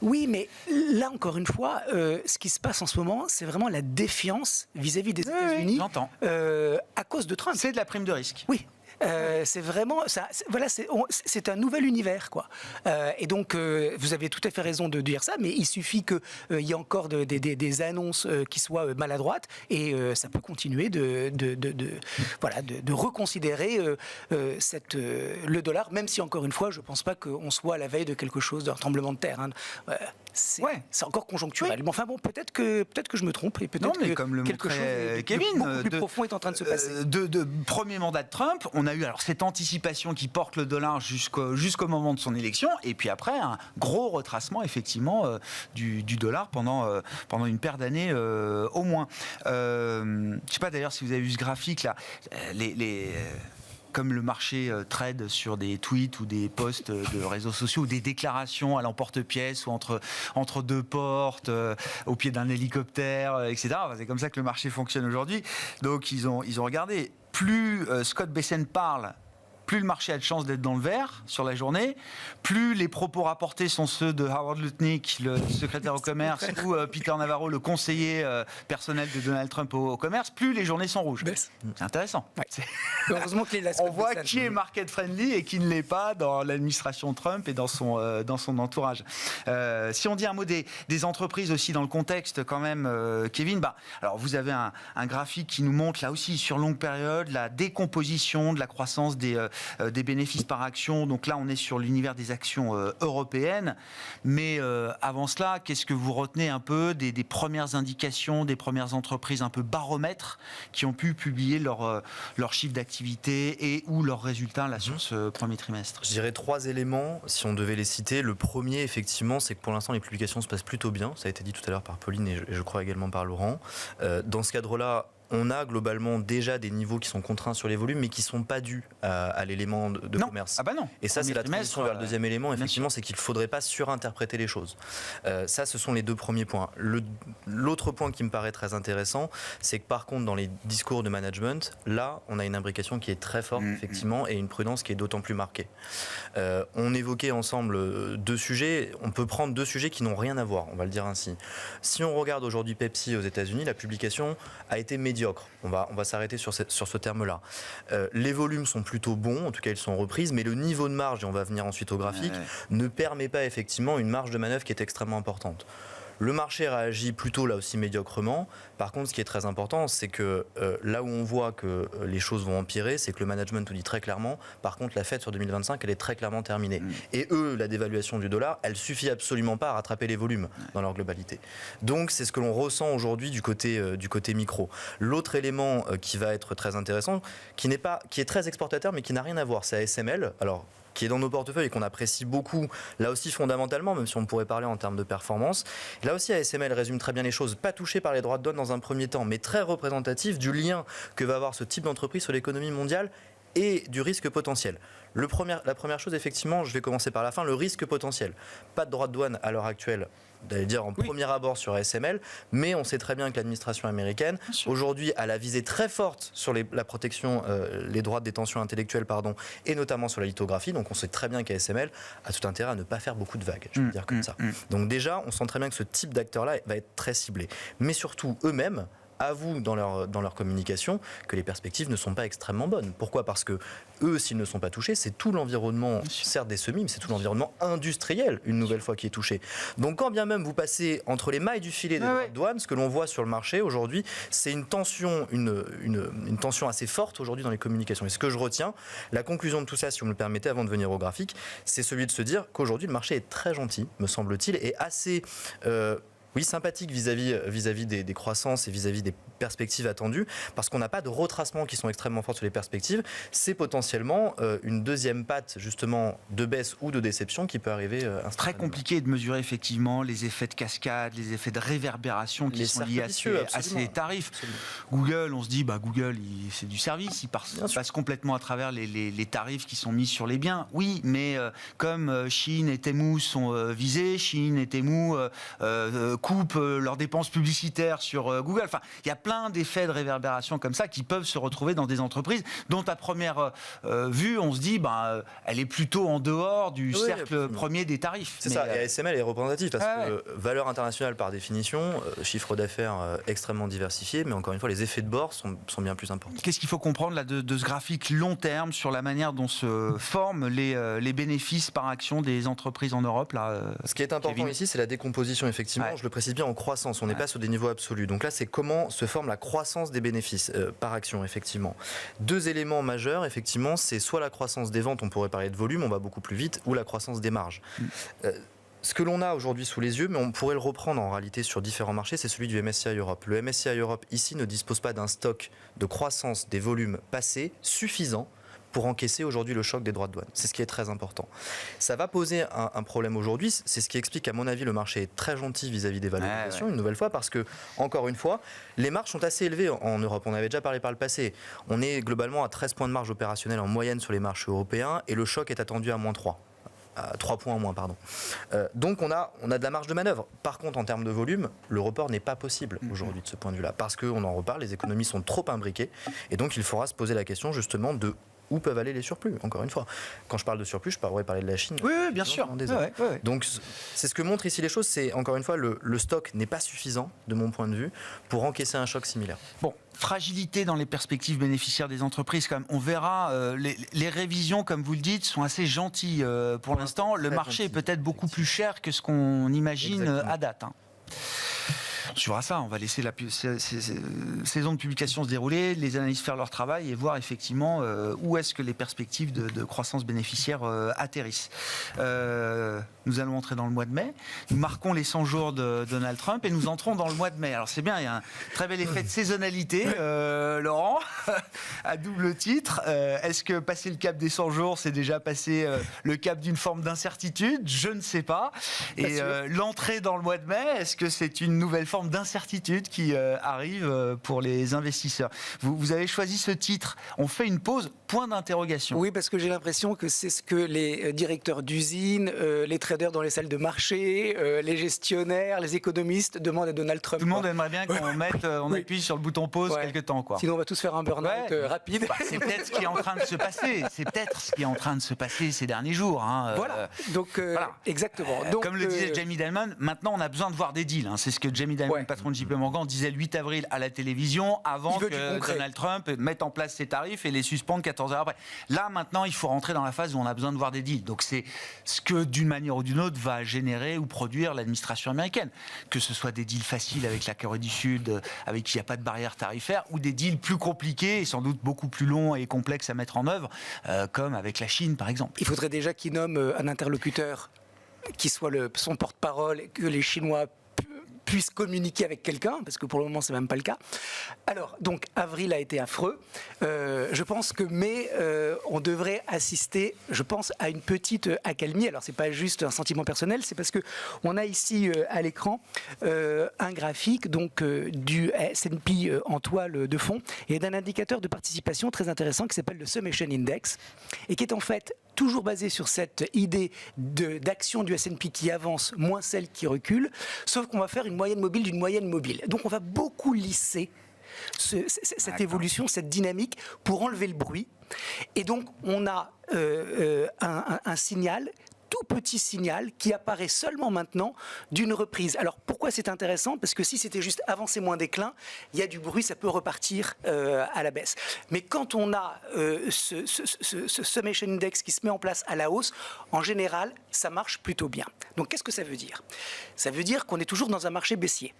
Oui, mais là, encore une fois, ce qui se passe en ce moment, c'est vraiment la défiance vis-à-vis des États-Unis j'entends. à cause de Trump. C'est de la prime de risque. Oui. C'est vraiment ça. C'est un nouvel univers, quoi. Et donc, vous avez tout à fait raison de dire ça, mais il suffit qu'il y ait encore des annonces qui soient maladroites, et ça peut continuer de reconsidérer le dollar, même si, encore une fois, je ne pense pas qu'on soit à la veille de quelque chose, d'un tremblement de terre. Hein. C'est encore conjoncturel. Oui. Mais enfin bon, peut-être que je me trompe, et peut-être que comme le quelque chose de Kevin, beaucoup plus profond est en train de se passer. De premier mandat de Trump, on a eu alors cette anticipation qui porte le dollar jusqu'au moment de son élection, et puis après un gros retracement effectivement du dollar pendant une paire d'années au moins. Je ne sais pas d'ailleurs si vous avez vu ce graphique là, comme le marché trade sur des tweets ou des posts de réseaux sociaux ou des déclarations à l'emporte-pièce ou entre deux portes, au pied d'un hélicoptère, etc. Enfin, c'est comme ça que le marché fonctionne aujourd'hui. Donc ils ont regardé. Plus Scott Bessent parle, plus le marché a de chances d'être dans le vert sur la journée, plus les propos rapportés sont ceux de Howard Lutnick, le secrétaire au commerce, ou Peter Navarro, le conseiller personnel de Donald Trump au commerce, plus les journées sont rouges. C'est intéressant. Ouais. Heureusement qu'il est là. On voit qui est market friendly et qui ne l'est pas dans l'administration Trump et dans son entourage. Si on dit un mot des entreprises aussi dans le contexte quand même, Kevin, alors vous avez un graphique qui nous montre là aussi sur longue période la décomposition de la croissance des bénéfices par action. Donc là, on est sur l'univers des actions européennes. Mais avant cela, qu'est-ce que vous retenez un peu des premières indications, des premières entreprises un peu baromètres qui ont pu publier leur chiffre d'activité et ou leurs résultats là, sur ce premier trimestre? Je dirais 3 éléments, si on devait les citer. Le premier, effectivement, c'est que pour l'instant, les publications se passent plutôt bien. Ça a été dit tout à l'heure par Pauline et je crois également par Laurent. Dans ce cadre-là, on a globalement déjà des niveaux qui sont contraints sur les volumes, mais qui ne sont pas dus à l'élément de commerce. Ah bah non. Et ça, c'est la transition vers le deuxième élément, effectivement, c'est qu'il ne faudrait pas surinterpréter les choses. Ça, ce sont les 2 premiers points. L'autre point qui me paraît très intéressant, c'est que par contre, dans les discours de management, là, on a une imbrication qui est très forte, effectivement, et une prudence qui est d'autant plus marquée. On évoquait ensemble 2 sujets. On peut prendre 2 sujets qui n'ont rien à voir, on va le dire ainsi. Si on regarde aujourd'hui Pepsi aux États-Unis, la publication a été médiocre. On va s'arrêter sur ce terme-là. Les volumes sont plutôt bons, en tout cas ils sont reprises, mais le niveau de marge, et on va venir ensuite au graphique, ne permet pas effectivement une marge de manœuvre qui est extrêmement importante. Le marché réagit plutôt là aussi médiocrement. Par contre, ce qui est très important, c'est que là où on voit que les choses vont empirer, c'est que le management nous dit très clairement, par contre, la Fed sur 2025, elle est très clairement terminée. Et eux, la dévaluation du dollar, elle suffit absolument pas à rattraper les volumes dans leur globalité. Donc, c'est ce que l'on ressent aujourd'hui du côté micro. L'autre élément qui va être très intéressant, qui est très exportateur, mais qui n'a rien à voir, c'est ASML. Alors, qui est dans nos portefeuilles et qu'on apprécie beaucoup, là aussi fondamentalement, même si on pourrait parler en termes de performance. Là aussi, ASML résume très bien les choses, pas touché par les droits de douane dans un premier temps, mais très représentatif du lien que va avoir ce type d'entreprise sur l'économie mondiale et du risque potentiel. La première chose, effectivement, je vais commencer par la fin, le risque potentiel. Pas de droits de douane à l'heure actuelle, d'aller dire en premier abord sur ASML, mais on sait très bien que l'administration américaine, aujourd'hui, a la visée très forte sur la protection, les droits de détention intellectuelle, et notamment sur la lithographie. Donc on sait très bien qu'ASML a tout intérêt à ne pas faire beaucoup de vagues, je vais dire comme ça. Donc déjà, on sent très bien que ce type d'acteur-là va être très ciblé. Mais surtout, eux-mêmes avouent dans leur communication que les perspectives ne sont pas extrêmement bonnes. Pourquoi ? Parce que eux, s'ils ne sont pas touchés, c'est tout l'environnement, certes des semis, mais c'est tout l'environnement industriel, une nouvelle fois, qui est touché. Donc quand bien même vous passez entre les mailles du filet des droits de douane, ce que l'on voit sur le marché aujourd'hui, c'est une tension assez forte aujourd'hui dans les communications. Et ce que je retiens, la conclusion de tout ça, si vous me le permettez, avant de venir au graphique, c'est celui de se dire qu'aujourd'hui, le marché est très gentil, me semble-t-il, et assez... sympathique vis-à-vis des croissances et vis-à-vis des perspectives attendues, parce qu'on n'a pas de retracements qui sont extrêmement forts sur les perspectives. C'est potentiellement une deuxième patte, justement, de baisse ou de déception qui peut arriver instantanément. Très compliqué de mesurer effectivement les effets de cascade, les effets de réverbération qui sont liés à ces tarifs. Absolument. Google, on se dit, Google, c'est du service, il passe complètement à travers les tarifs qui sont mis sur les biens. Oui, mais comme Chine et Temu sont visés, Chine et Temu coupent leurs dépenses publicitaires sur Google. Enfin, il y a plein d'effets de réverbération comme ça qui peuvent se retrouver dans des entreprises dont à première vue, on se dit, elle est plutôt en dehors du cercle premier des tarifs. C'est ça, et ASML est représentatif parce que valeur internationale par définition, chiffre d'affaires extrêmement diversifié, mais encore une fois, les effets de bord sont bien plus importants. Qu'est-ce qu'il faut comprendre là, de ce graphique long terme sur la manière dont se forment les bénéfices par action des entreprises en Europe là, Ce qui est important Kevin. ici, c'est la décomposition, effectivement. Je le précise bien en croissance, on n'est pas sur des niveaux absolus. Donc là, c'est comment se forme la croissance des bénéfices par action, effectivement. Deux éléments majeurs, effectivement, c'est soit la croissance des ventes, on pourrait parler de volume, on va beaucoup plus vite, ou la croissance des marges. Ce que l'on a aujourd'hui sous les yeux, mais on pourrait le reprendre en réalité sur différents marchés, c'est celui du MSCI Europe. Le MSCI Europe, ici, ne dispose pas d'un stock de croissance des volumes passés suffisant pour encaisser aujourd'hui le choc des droits de douane. C'est ce qui est très important. Ça va poser un problème aujourd'hui, c'est ce qui explique à mon avis le marché est très gentil vis-à-vis des valorisations, une nouvelle fois, parce que, encore une fois, les marges sont assez élevées en Europe. On avait déjà parlé par le passé. On est globalement à 13 points de marge opérationnelle en moyenne sur les marchés européens et le choc est attendu à moins 3. 3 points en moins, pardon. Donc on a de la marge de manœuvre. Par contre, en termes de volume, le report n'est pas possible aujourd'hui de ce point de vue-là. Parce qu'on en reparle, les économies sont trop imbriquées. Et donc il faudra se poser la question justement de où peuvent aller les surplus, encore une fois. Quand je parle de surplus, je pourrais parler de la Chine. Oui, bien sûr. Donc c'est ce que montrent ici les choses, c'est encore une fois, le stock n'est pas suffisant, de mon point de vue, pour encaisser un choc similaire. Bon, fragilité dans les perspectives bénéficiaires des entreprises quand même. On verra, les révisions, comme vous le dites, sont assez gentilles pour l'instant. Le marché est peut-être beaucoup plus cher que ce qu'on imagine à date. On suivra ça, on va laisser la saison de publication se dérouler, les analystes faire leur travail et voir effectivement où est-ce que les perspectives de croissance bénéficiaire atterrissent. Nous allons entrer dans le mois de mai, nous marquons les 100 jours de Donald Trump et nous entrons dans le mois de mai. Alors c'est bien, il y a un très bel effet de saisonnalité, Laurent, à double titre. Est-ce que passer le cap des 100 jours, c'est déjà passer le cap d'une forme d'incertitude ? Je ne sais pas. Et l'entrée dans le mois de mai, est-ce que c'est une nouvelle forme d'incertitude qui arrive pour les investisseurs ? Vous avez choisi ce titre. On fait une pause, point d'interrogation. Oui, parce que j'ai l'impression que c'est ce que les directeurs d'usines, les traders dans les salles de marché, les gestionnaires, les économistes demandent à Donald Trump. Tout le monde aimerait bien qu'on mette, on appuie sur le bouton pause quelque temps, quoi. Sinon, on va tous faire un burn-out rapide. C'est peut-être ce qui est en train de se passer. C'est peut-être ce qui est en train de se passer ces derniers jours. Voilà. Donc, exactement. Donc, comme le disait Jamie Dimon, maintenant on a besoin de voir des deals. C'est ce que Jamie Dimon, le patron de JP Morgan, disait le 8 avril à la télévision, avant que Donald Trump mette en place ses tarifs et les suspende 14 heures après. Là, maintenant, il faut rentrer dans la phase où on a besoin de voir des deals. Donc c'est ce que, d'une manière ou d'une autre, va générer ou produire l'administration américaine. Que ce soit des deals faciles avec la Corée du Sud, avec qui il n'y a pas de barrière tarifaire, ou des deals plus compliqués et sans doute beaucoup plus longs et complexes à mettre en œuvre, comme avec la Chine, par exemple. Il faudrait déjà qu'il nomme un interlocuteur qui soit son porte-parole et que les Chinois puissent communiquer avec quelqu'un, parce que pour le moment, c'est même pas le cas. Alors, donc, avril a été affreux. Je pense que mai, on devrait assister, je pense, à une petite accalmie. Alors, c'est pas juste un sentiment personnel, c'est parce que on a ici à l'écran un graphique donc du S&P en toile de fond et d'un indicateur de participation très intéressant qui s'appelle le Summation Index et qui est en fait toujours basé sur cette idée d'action du S&P qui avance moins celle qui recule, sauf qu'on va faire une moyenne mobile d'une moyenne mobile. Donc on va beaucoup lisser cette évolution, cette dynamique pour enlever le bruit. Et donc on a un signal, tout petit signal qui apparaît seulement maintenant d'une reprise. Alors pourquoi c'est intéressant ? Parce que si c'était juste avancer moins déclin, il y a du bruit, ça peut repartir à la baisse. Mais quand on a ce Summation Index qui se met en place à la hausse, en général, ça marche plutôt bien. Donc qu'est-ce que ça veut dire ? Ça veut dire qu'on est toujours dans un marché baissier.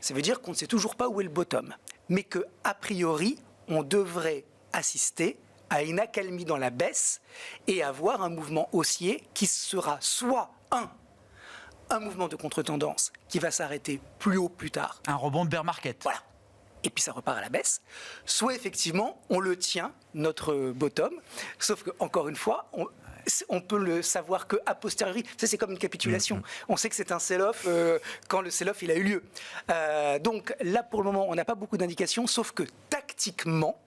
Ça veut dire qu'on ne sait toujours pas où est le bottom. Mais qu'a priori, on devrait assister à une accalmie dans la baisse et avoir un mouvement haussier qui sera soit un mouvement de contre-tendance qui va s'arrêter plus haut plus tard. Un rebond de bear market. Voilà. Et puis ça repart à la baisse. Soit effectivement, on le tient, notre bottom, sauf que encore une fois, on peut le savoir qu'a posteriori. Ça, c'est comme une capitulation. On sait que c'est un sell-off quand le sell-off il a eu lieu. Donc là, pour le moment, on n'a pas beaucoup d'indications, sauf que tactiquement,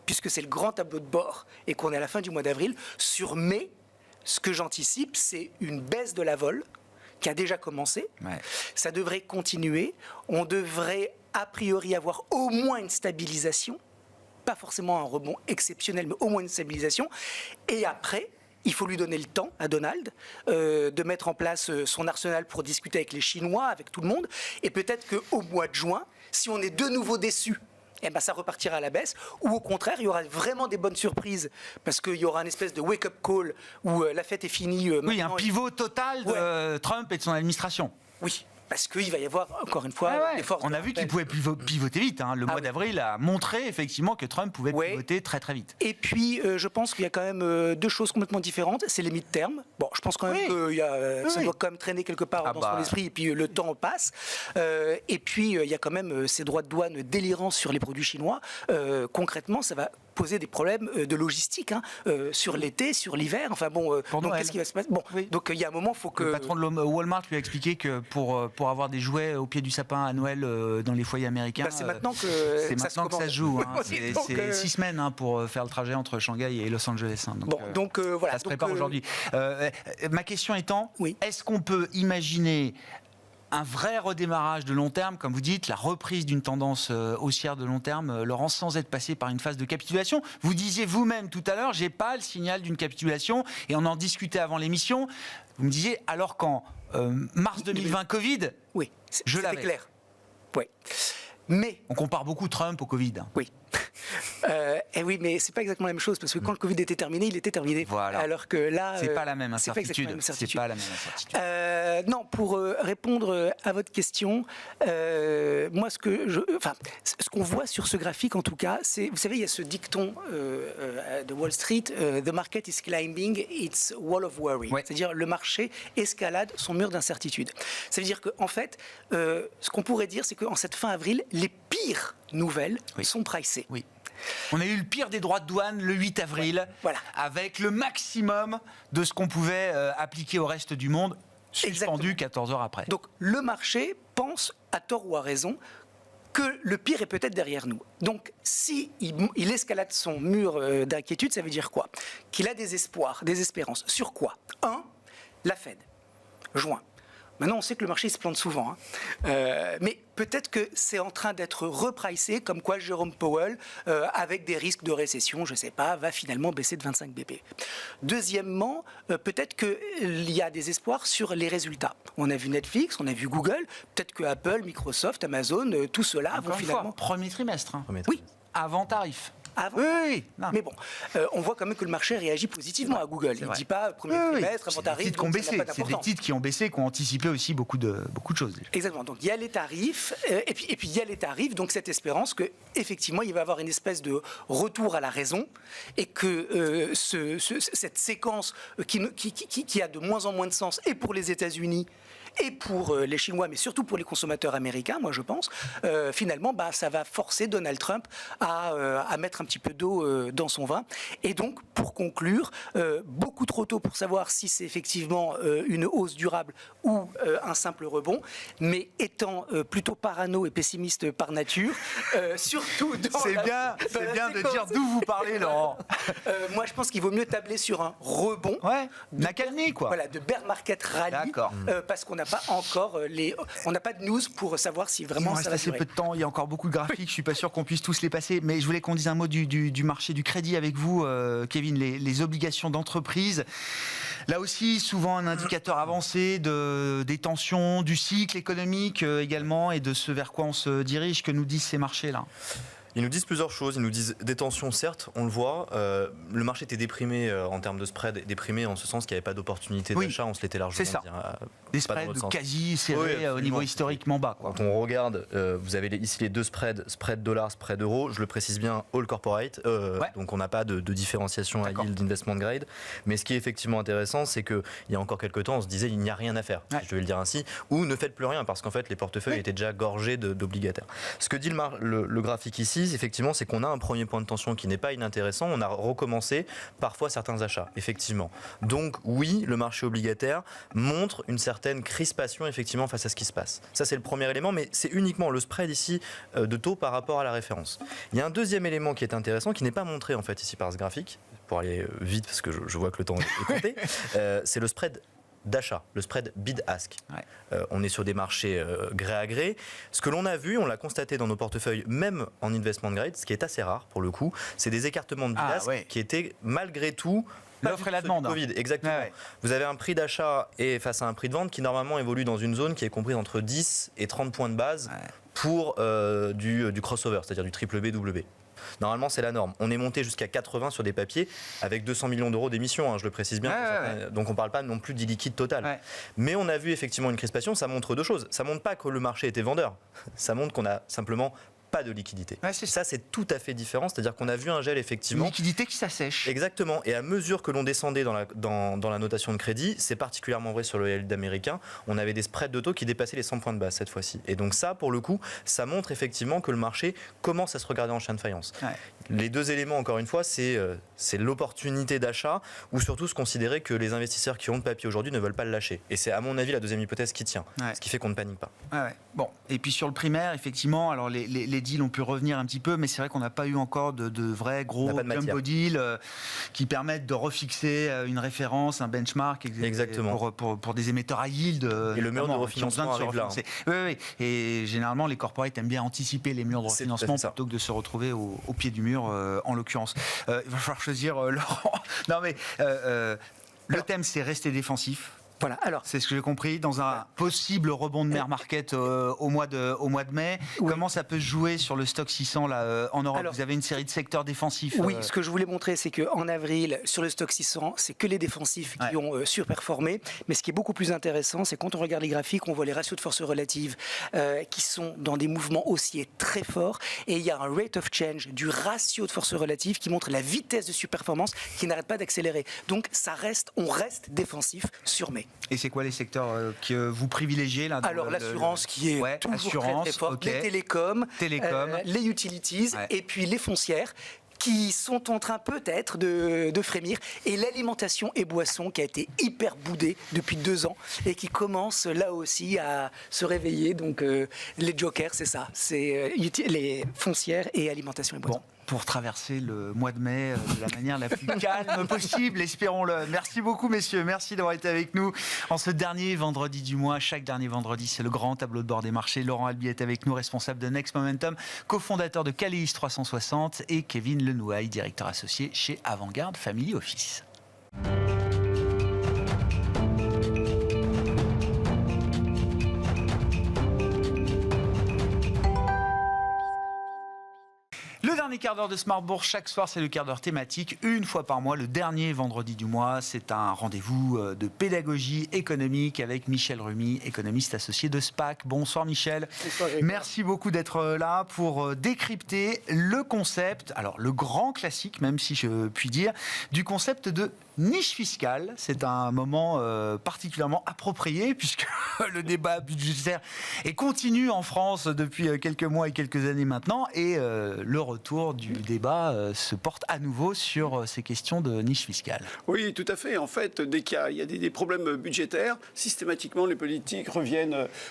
puisque c'est le grand tableau de bord et qu'on est à la fin du mois d'avril, sur mai, ce que j'anticipe, c'est une baisse de la vol qui a déjà commencé. Ouais. Ça devrait continuer. On devrait a priori avoir au moins une stabilisation. Pas forcément un rebond exceptionnel, mais au moins une stabilisation. Et après, il faut lui donner le temps à Donald de mettre en place son arsenal pour discuter avec les Chinois, avec tout le monde. Et peut-être qu'au mois de juin, si on est de nouveau déçu, eh ben ça repartira à la baisse. Ou au contraire, il y aura vraiment des bonnes surprises parce qu'il y aura une espèce de wake-up call où la fête est finie. Oui, un pivot total de Trump et de son administration. Oui. Parce qu'il va y avoir, encore une fois, des forces. On a vu qu'il pouvait pivoter vite. Le mois d'avril a montré effectivement que Trump pouvait pivoter très très vite. Et puis, je pense qu'il y a quand même deux choses complètement différentes. C'est les mid-term. Bon, je pense quand même que ça doit quand même traîner quelque part dans son esprit. Et puis, le temps passe. Et puis, il y a quand même ces droits de douane délirants sur les produits chinois. Concrètement, ça va poser des problèmes de logistique sur l'été, sur l'hiver. Enfin bon, donc qu'est-ce qui va se passer? Bon, donc il y a un moment, il faut que... Le patron de Walmart lui a expliqué que pour avoir des jouets au pied du sapin à Noël dans les foyers américains, c'est maintenant que ça se joue. C'est 6 semaines pour faire le trajet entre Shanghai et Los Angeles. Donc voilà. Ça se prépare aujourd'hui. Ma question étant, est-ce qu'on peut imaginer un vrai redémarrage de long terme, comme vous dites, la reprise d'une tendance haussière de long terme, Laurence, sans être passé par une phase de capitulation? Vous disiez vous-même tout à l'heure, j'ai pas le signal d'une capitulation, et on en discutait avant l'émission. Vous me disiez, alors qu'en mars 2020 Covid, je l'avais. C'était clair. Oui. Mais on compare beaucoup Trump au Covid. Oui. Et oui, mais c'est pas exactement la même chose parce que quand le Covid était terminé, il était terminé. Voilà. Alors que là, c'est pas la même incertitude. C'est pas la même incertitude. Non, pour répondre à votre question, moi ce qu'on voit sur ce graphique en tout cas, c'est, vous savez, il y a ce dicton de Wall Street, the market is climbing its wall of worry. C'est-à-dire le marché escalade son mur d'incertitude. Ça veut dire qu'en fait, ce qu'on pourrait dire, c'est qu'en cette fin avril, les pires nouvelles sont pricées. Oui. On a eu le pire des droits de douane le 8 avril, avec le maximum de ce qu'on pouvait appliquer au reste du monde, suspendu 14 heures après. Donc le marché pense, à tort ou à raison, que le pire est peut-être derrière nous. Donc, si il escalade son mur d'inquiétude, ça veut dire quoi? Qu'il a des espoirs, des espérances. Sur quoi? La Fed. Juin. Maintenant, on sait que le marché se plante souvent. Mais peut-être que c'est en train d'être repricé, comme quoi Jérôme Powell, avec des risques de récession, je ne sais pas, va finalement baisser de 25 BP. Deuxièmement, peut-être qu'il y a des espoirs sur les résultats. On a vu Netflix, on a vu Google, peut-être que Apple, Microsoft, Amazon, tout cela vont finalement... Premier trimestre. Oui. Avant tarif. Oui. Mais bon, on voit quand même que le marché réagit positivement à Google. Il ne dit pas premier trimestre, avant tarif. C'est des titres qui ont baissé, qui ont anticipé aussi beaucoup de choses. Déjà. Exactement. Donc il y a les tarifs, et puis il y a les tarifs, donc cette espérance qu'effectivement il va y avoir une espèce de retour à la raison, et que cette séquence qui a de moins en moins de sens, et pour les États-Unis, et pour les Chinois, mais surtout pour les consommateurs américains, moi je pense, finalement, ça va forcer Donald Trump à mettre un petit peu d'eau dans son vin. Et donc, pour conclure, beaucoup trop tôt pour savoir si c'est effectivement une hausse durable ou un simple rebond, mais étant plutôt parano et pessimiste par nature, surtout dans C'est bien de dire d'où vous parlez, Laurent. Moi, je pense qu'il vaut mieux tabler sur un rebond. Nakani, quoi. Voilà, de bear market rally, parce qu'on n'a pas encore on n'a pas de news pour savoir si vraiment ça va durer. Il reste assez peu de temps, il y a encore beaucoup de graphiques, je suis pas sûr qu'on puisse tous les passer, mais je voulais qu'on dise un mot du marché du crédit avec vous, Kevin, les obligations d'entreprise. Là aussi, souvent un indicateur avancé des tensions, du cycle économique également, et de ce vers quoi on se dirige. Que nous disent ces marchés-là? Ils nous disent plusieurs choses. Ils nous disent des tensions, certes, on le voit. Le marché était déprimé en termes de spread, déprimé en ce sens qu'il n'y avait pas d'opportunité d'achat. On se l'était largement dit. Des spreads quasi serrés au niveau historiquement bas. Quand on regarde, vous avez ici les deux spreads, spread dollar, spread euro. Je le précise bien, all corporate. Donc on n'a pas de différenciation à yield investment grade. Mais ce qui est effectivement intéressant, c'est qu'il y a encore quelques temps, on se disait il n'y a rien à faire, si je vais le dire ainsi, ou ne faites plus rien parce qu'en fait les portefeuilles étaient déjà gorgés d'obligataires. Ce que dit le graphique ici, effectivement, c'est qu'on a un premier point de tension qui n'est pas inintéressant. On a recommencé parfois certains achats, effectivement. Donc oui, le marché obligataire montre une certaine crispation effectivement face à ce qui se passe. Ça, c'est le premier élément, mais c'est uniquement le spread ici de taux par rapport à la référence. Il y a un deuxième élément qui est intéressant, qui n'est pas montré en fait ici par ce graphique, pour aller vite parce que je vois que le temps est compté. C'est le spread d'achat, le spread bid-ask. Ouais. On est sur des marchés gré à gré. Ce que l'on a vu, on l'a constaté dans nos portefeuilles, même en investment grade, ce qui est assez rare pour le coup, c'est des écartements de bid-ask qui étaient malgré tout l'offre et la demande. Covid, exactement. Ouais. Vous avez un prix d'achat et face à un prix de vente qui normalement évolue dans une zone qui est comprise entre 10 et 30 points de base pour du crossover, c'est-à-dire du triple BW. Normalement, c'est la norme. On est monté jusqu'à 80 sur des papiers avec 200 millions d'euros d'émissions, je le précise bien. Donc on ne parle pas non plus d'illiquide total. Ouais. Mais on a vu effectivement une crispation. Ça montre deux choses. Ça montre pas que le marché était vendeur. Ça montre qu'on a simplement pas de liquidité. Ouais, ça, c'est tout à fait différent. C'est-à-dire qu'on a vu un gel, effectivement. Une liquidité qui s'assèche. Exactement. Et à mesure que l'on descendait dans la notation de crédit, c'est particulièrement vrai sur le yield américain, on avait des spreads de taux qui dépassaient les 100 points de base cette fois-ci. Et donc ça, pour le coup, ça montre effectivement que le marché commence à se regarder en chien de faïence. Ouais. Les deux éléments, encore une fois, c'est l'opportunité d'achat ou surtout se considérer que les investisseurs qui ont le papier aujourd'hui ne veulent pas le lâcher. Et c'est, à mon avis, la deuxième hypothèse qui tient. Ouais. Ce qui fait qu'on ne panique pas. Ouais. Bon. Et puis sur le primaire, effectivement, alors les deals ont pu revenir un petit peu, mais c'est vrai qu'on n'a pas eu encore de vrais gros jumbo deals qui permettent de refixer une référence, un benchmark pour des émetteurs à yield. Et le mur de refinancement arrive là. Oui. Et généralement, les corporates aiment bien anticiper les murs de refinancement plutôt que de se retrouver au pied du mur, en l'occurrence. Il va falloir choisir, Laurent. Non, mais le thème, c'est rester défensif. Voilà, alors c'est ce que j'ai compris, dans un possible rebond de bear market au mois de mai. Oui. Comment ça peut se jouer sur le stock 600 là, en Europe? Alors, vous avez une série de secteurs défensifs. Oui, ce que je voulais montrer, c'est qu'en avril, sur le stock 600, c'est que les défensifs qui ont surperformé. Mais ce qui est beaucoup plus intéressant, c'est quand on regarde les graphiques, on voit les ratios de force relative qui sont dans des mouvements haussiers très forts. Et il y a un rate of change du ratio de force relative qui montre la vitesse de surperformance qui n'arrête pas d'accélérer. Donc on reste défensif sur mai. Et c'est quoi les secteurs que vous privilégiez là? Alors l'assurance qui est toujours très forte, les télécoms, les utilities et puis les foncières qui sont en train peut-être de frémir, et l'alimentation et boissons qui a été hyper boudée depuis 2 ans et qui commence là aussi à se réveiller. Donc les jokers, c'est ça, c'est les foncières et alimentation et boissons. Bon. Pour traverser le mois de mai de la manière la plus calme possible, espérons-le. Merci beaucoup, messieurs. Merci d'avoir été avec nous en ce dernier vendredi du mois. Chaque dernier vendredi, c'est le grand tableau de bord des marchés. Laurent Albi est avec nous, responsable de Next Momentum, cofondateur de Caleis 360, et Kevin Lenouaille, directeur associé chez Avantgarde Family Office. Le dernier quart d'heure de Smart Bourse, chaque soir, c'est le quart d'heure thématique. Une fois par mois, le dernier vendredi du mois, c'est un rendez-vous de pédagogie économique avec Michel Rumi, économiste associé de SPAC. Bonsoir Michel. Bonsoir, merci beaucoup d'être là pour décrypter le concept, alors le grand classique, même si je puis dire, du concept de niche fiscale. C'est un moment particulièrement approprié puisque le débat budgétaire est continu en France depuis quelques mois et quelques années maintenant, et le retour du débat se porte à nouveau sur ces questions de niche fiscale. Oui, tout à fait. En fait, dès qu'il y a des problèmes budgétaires, systématiquement, les politiques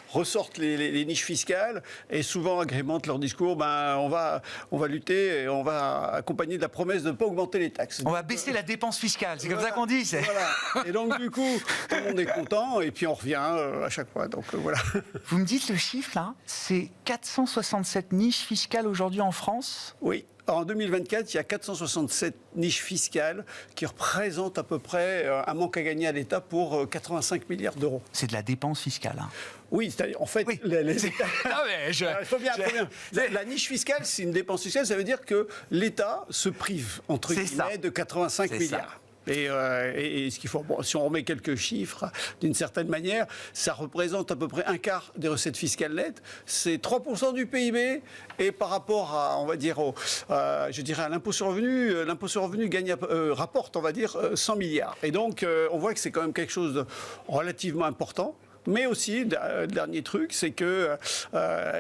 ressortent les niches fiscales et souvent agrémentent leur discours. On va lutter et on va accompagner de la promesse de ne pas augmenter les taxes. On va baisser la dépense fiscale, c'est comme ça qu'on dit. Voilà. Et donc, du coup, tout le monde est content et puis on revient à chaque fois. Donc, voilà. Vous me dites le chiffre, là, c'est 467 niches fiscales aujourd'hui en France? Oui. En 2024, il y a 467 niches fiscales qui représentent à peu près un manque à gagner à l'État pour 85 milliards d'euros. C'est de la dépense fiscale. Hein. Oui, c'est-à-dire, en fait, oui. Il faut bien. La niche fiscale, c'est une dépense fiscale, ça veut dire que l'État se prive, entre guillemets, de 85 milliards. Et ce qu'il faut, si on remet quelques chiffres, d'une certaine manière, ça représente à peu près un quart des recettes fiscales nettes. C'est 3% du PIB. Et par rapport à, on va dire, à l'impôt sur le revenu rapporte, on va dire, 100 milliards. Et donc, on voit que c'est quand même quelque chose de relativement important. Mais aussi, dernier truc, c'est que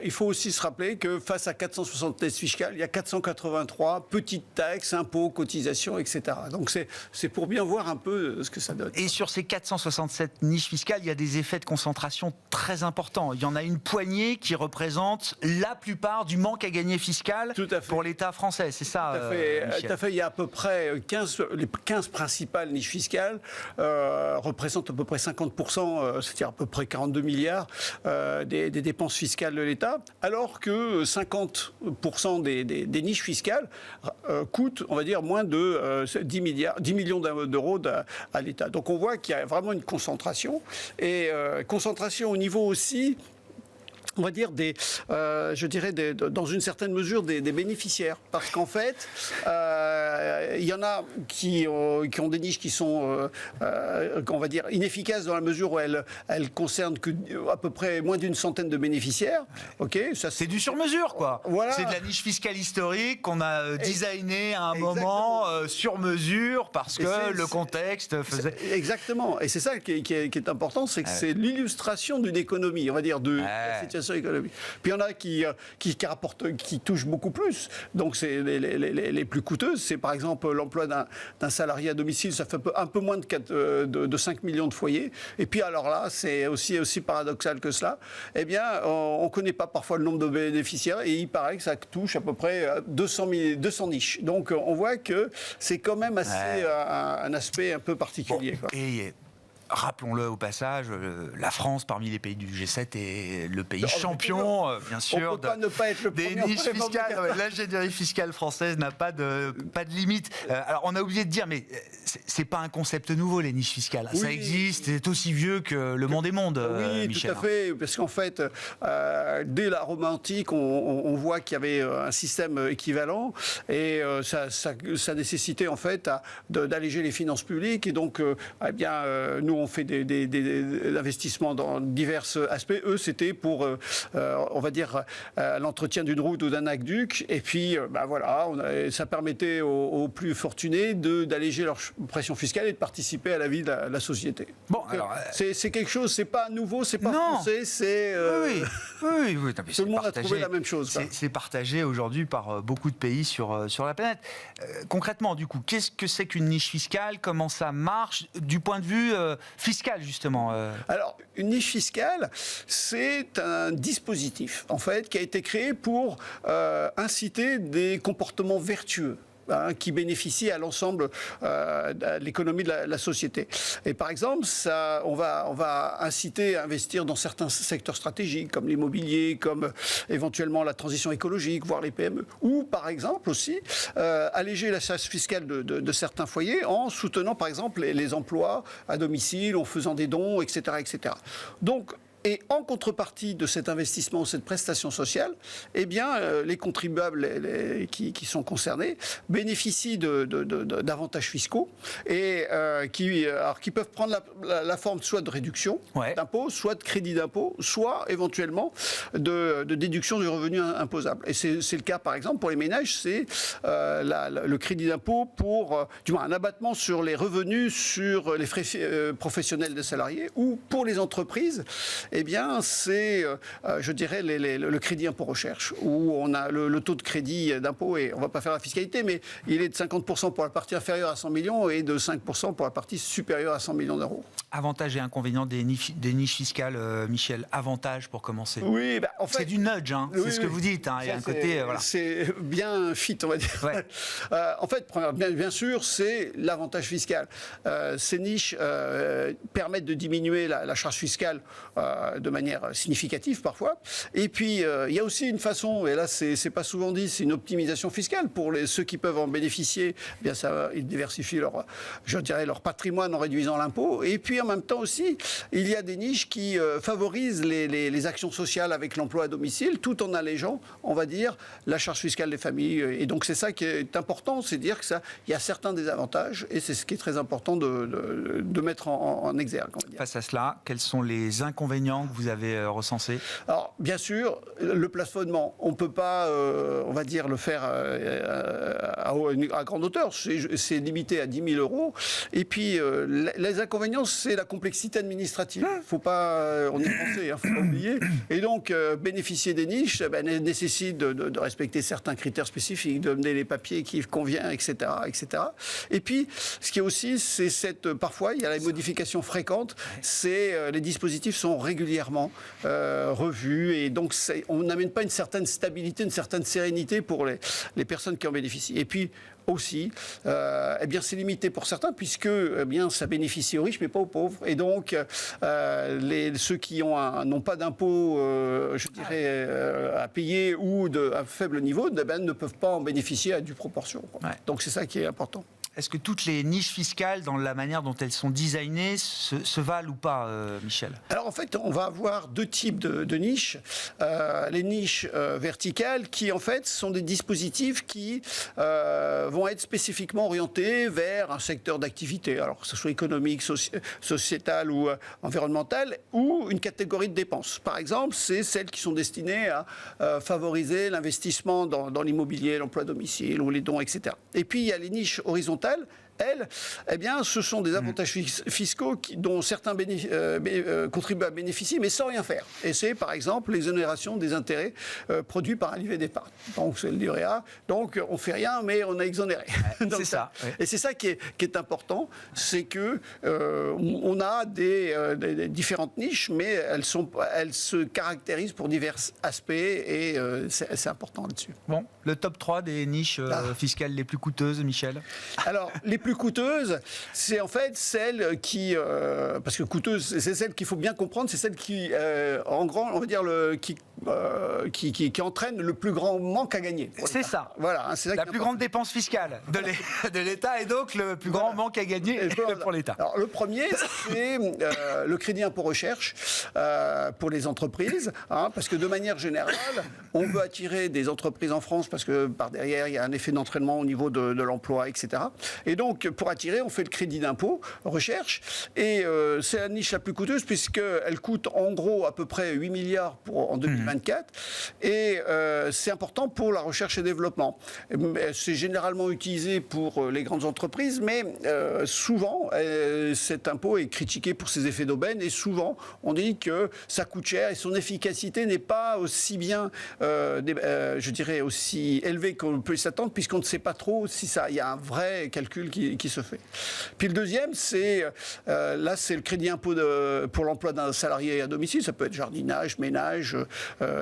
il faut aussi se rappeler que face à 460 niches fiscales, il y a 483 petites taxes, impôts, cotisations, etc. Donc c'est pour bien voir un peu ce que ça donne. Et sur ces 467 niches fiscales, il y a des effets de concentration très importants. Il y en a une poignée qui représente la plupart du manque à gagner fiscal pour l'État français. C'est ça, Tout à fait. Il y a à peu près les 15 principales niches fiscales représentent à peu près 50%, c'est-à-dire à peu près 42 milliards des dépenses fiscales de l'État, alors que 50% des niches fiscales coûtent, on va dire, moins de 10 millions d'euros à l'État. Donc on voit qu'il y a vraiment une concentration, et concentration au niveau aussi, on va dire, dans une certaine mesure, des bénéficiaires. Parce qu'en fait, il y en a qui ont des niches qui sont, on va dire, inefficaces dans la mesure où elles concernent à peu près moins d'une centaine de bénéficiaires. Okay, ça, c'est du sur-mesure, quoi. Voilà. C'est de la niche fiscale historique qu'on a designé à un moment sur mesure parce que le contexte faisait... Exactement. Et c'est ça qui est important, c'est que c'est l'illustration d'une économie, on va dire, de la situation économique. Puis il y en a qui touchent beaucoup plus. Donc c'est les plus coûteuses. C'est par exemple l'emploi d'un salarié à domicile, ça fait un peu moins de 5 millions de foyers. Et puis alors là, c'est aussi paradoxal que cela. Eh bien, on ne connaît pas parfois le nombre de bénéficiaires, et il paraît que ça touche à peu près 200 niches. Donc on voit que c'est quand même assez un aspect un peu particulier. Quoi. Et rappelons-le au passage, la France, parmi les pays du G7, est le pays champion, bien sûr, on peut ne pas être le des premier niches fiscales. L'ingénierie fiscale française n'a pas de limite. Alors, on a oublié de dire, mais c'est pas un concept nouveau, les niches fiscales. Oui. Ça existe, c'est aussi vieux que le monde des mondes, oui, Michel. Tout à fait, parce qu'en fait, dès la Rome antique, on voit qu'il y avait un système équivalent, et ça nécessitait en fait d'alléger les finances publiques, et donc, eh bien, nous, on fait des investissements dans divers aspects. Eux, c'était pour, on va dire, l'entretien d'une route ou d'un aqueduc. Et puis, voilà, ça permettait aux plus fortunés d'alléger leur pression fiscale et de participer à la vie de la société. Bon, donc, alors, c'est quelque chose, c'est pas nouveau, c'est pas français, c'est... Oui. Non, tout le monde a trouvé la même chose. C'est partagé aujourd'hui par beaucoup de pays sur la planète. Concrètement, du coup, qu'est-ce que c'est qu'une niche fiscale? Comment ça marche du point de vue fiscal, justement? Alors, une niche fiscale, c'est un dispositif, en fait, qui a été créé pour inciter des comportements vertueux, qui bénéficient à l'ensemble de l'économie de la société. Et par exemple, on va inciter à investir dans certains secteurs stratégiques, comme l'immobilier, comme éventuellement la transition écologique, voire les PME. Ou par exemple aussi, alléger la charge fiscale de certains foyers en soutenant par exemple les emplois à domicile, en faisant des dons, etc. etc. Donc, et en contrepartie de cet investissement, cette prestation sociale, eh bien, les contribuables qui sont concernés bénéficient d'avantages fiscaux, et qui peuvent prendre la forme soit de réduction d'impôt, soit de crédit d'impôt, soit éventuellement de déduction du revenu imposable. Et c'est le cas, par exemple, pour les ménages, c'est le crédit d'impôt du moins un abattement sur les revenus, sur les frais professionnels des salariés, ou pour les entreprises, eh bien, c'est, je dirais, le crédit impôt recherche, où on a le taux de crédit d'impôt, et on ne va pas faire la fiscalité, mais il est de 50% pour la partie inférieure à 100 millions et de 5% pour la partie supérieure à 100 millions d'euros. Avantages et inconvénients des niches fiscales, Michel. Avantages pour commencer. Oui, en fait, c'est du nudge, c'est ce que vous dites. Il y a un côté, voilà. C'est bien fit, on va dire. Ouais. En fait, bien sûr, c'est l'avantage fiscal. Ces niches permettent de diminuer la charge fiscale de manière significative parfois. Et puis, il y a aussi une façon, et là, c'est pas souvent dit, c'est une optimisation fiscale pour ceux qui peuvent en bénéficier. Eh bien, ils diversifient leur patrimoine en réduisant l'impôt. Et puis, en même temps aussi, il y a des niches qui favorisent les actions sociales avec l'emploi à domicile, tout en allégeant, on va dire, la charge fiscale des familles. Et donc, c'est ça qui est important, c'est dire qu'il y a certains désavantages, et c'est ce qui est très important de mettre en exergue. Face à cela, quels sont les inconvénients que vous avez recensés? Alors, bien sûr, le plafonnement, on ne peut pas, on va dire, le faire à grande hauteur. C'est limité à 10 000 euros. Et puis, les inconvénients, c'est c'est la complexité administrative. Faut pas, on est français, faut pas oublier. Et donc, bénéficier des niches nécessite de respecter certains critères spécifiques, de mener les papiers qui conviennent, etc., etc. Et puis, ce qui est aussi, c'est parfois, il y a les modifications fréquentes, les dispositifs sont régulièrement revus, et donc on n'amène pas une certaine stabilité, une certaine sérénité pour les personnes qui en bénéficient. Et puis, aussi, c'est limité pour certains puisque ça bénéficie aux riches mais pas aux pauvres. Et donc, ceux qui n'ont pas d'impôts, à payer ou à faible niveau, ne peuvent pas en bénéficier à due proportion. Ouais. Donc, c'est ça qui est important. Est-ce que toutes les niches fiscales, dans la manière dont elles sont designées, se valent ou pas, Michel ? Alors en fait, on va avoir deux types de niches. Les niches verticales qui en fait sont des dispositifs qui vont être spécifiquement orientés vers un secteur d'activité, alors que ce soit économique, sociétal ou environnemental, ou une catégorie de dépenses. Par exemple, c'est celles qui sont destinées à favoriser l'investissement dans l'immobilier, l'emploi à domicile ou les dons, etc. Et puis il y a les niches horizontales. Elles, ce sont des avantages fiscaux dont certains contribuent à bénéficier, mais sans rien faire. Et c'est, par exemple, l'exonération des intérêts produits par un livret d'épargne. Donc, c'est le livret A. Donc, on ne fait rien, mais on a exonéré. C'est ça. Ouais. Et c'est ça qui est important, c'est que on a des différentes niches, mais elles se caractérisent pour divers aspects, et c'est important là-dessus. Bon, le top 3 des niches fiscales les plus coûteuses, Michel ? Alors, les plus coûteuses, c'est en fait celles qui... parce que coûteuses, c'est celles qu'il faut bien comprendre, c'est celles qui, en grand, on va dire, qui entraînent le plus grand manque à gagner. C'est ça. Voilà, c'est ça la plus grande dépense fiscale de l'État, et donc le plus grand manque à gagner pour l'État. Alors, le premier, c'est le crédit impôt recherche pour les entreprises, parce que de manière générale, on veut attirer des entreprises en France parce que par derrière, il y a un effet d'entraînement au niveau de l'emploi, etc. Et donc, pour attirer, on fait le crédit d'impôt recherche. Et c'est la niche la plus coûteuse puisqu'elle coûte en gros à peu près 8 milliards en 2024. Et c'est important pour la recherche et développement. C'est généralement utilisé pour les grandes entreprises, mais souvent, cet impôt est critiqué pour ses effets d'aubaine. Et souvent, on dit que ça coûte cher et son efficacité n'est pas aussi bien, aussi élevée qu'on peut s'attendre, puisqu'on ne sait pas trop si il y a un vrai calcul qui se fait. Puis le deuxième, c'est le crédit impôt pour l'emploi d'un salarié à domicile. Ça peut être jardinage, ménage,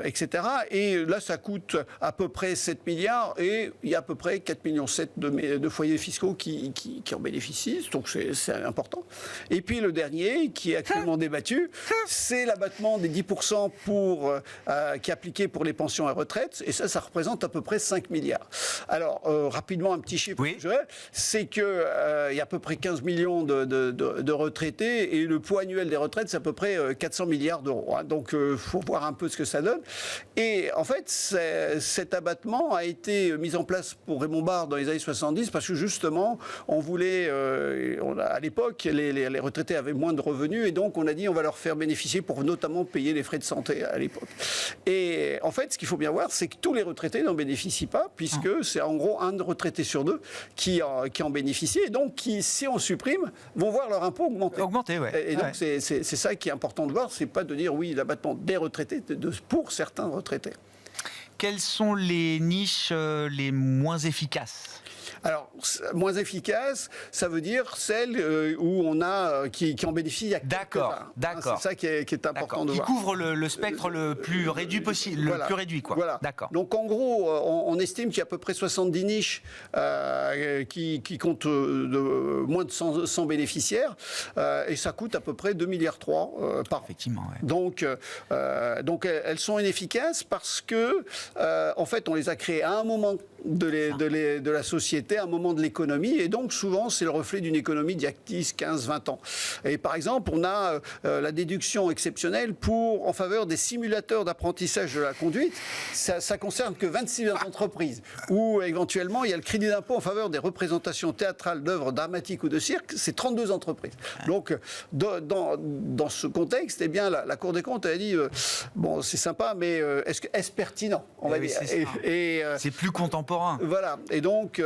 etc. Et là, ça coûte à peu près 7 milliards et il y a à peu près 4,7 millions de foyers fiscaux qui en bénéficient. Donc, c'est important. Et puis le dernier, qui est actuellement débattu, c'est l'abattement des 10% qui est appliqué pour les pensions et retraites. Et ça représente à peu près 5 milliards. Alors, rapidement, un petit chiffre. Oui. C'est qu'il y a à peu près 15 millions de retraités et le poids annuel des retraites, c'est à peu près 400 milliards d'euros. Donc, il faut voir un peu ce que ça donne. Et en fait, cet abattement a été mis en place pour Raymond Barre dans les années 70 parce que justement, on voulait, à l'époque, les retraités avaient moins de revenus et donc on a dit on va leur faire bénéficier pour notamment payer les frais de santé à l'époque. Et en fait, ce qu'il faut bien voir, c'est que tous les retraités n'en bénéficient pas puisque c'est en gros un retraité sur deux qui en bénéficient et donc qui, si on supprime, vont voir leur impôt augmenter. Ouais. Et donc c'est ça qui est important de voir, c'est pas de dire oui, l'abattement des retraités, pour certains retraités. Quelles sont les niches les moins efficaces ? Alors, moins efficace, ça veut dire celles où on a qui en bénéficient. D'accord. C'est ça qui est important de voir. Qui couvre le spectre le plus réduit possible, le plus réduit, quoi. Voilà. D'accord. Donc, en gros, on estime qu'il y a à peu près 70 niches qui comptent moins de 100 bénéficiaires et ça coûte à peu près 2,3 milliards par an. Effectivement, ouais. Donc, elles sont inefficaces parce que, en fait, on les a créées à un moment de la société, à un moment de l'économie, et donc souvent c'est le reflet d'une économie d'il y a 10, 15, 20 ans. Et par exemple, on a la déduction exceptionnelle en faveur des simulateurs d'apprentissage de la conduite. Ça concerne que 26 entreprises. Ou éventuellement, il y a le crédit d'impôt en faveur des représentations théâtrales d'œuvres dramatiques ou de cirque, c'est 32 entreprises. Donc, dans ce contexte, eh bien, la Cour des comptes a dit, bon, c'est sympa, mais est-ce pertinent, on va dire. C'est plus contemporain. Voilà. Et donc,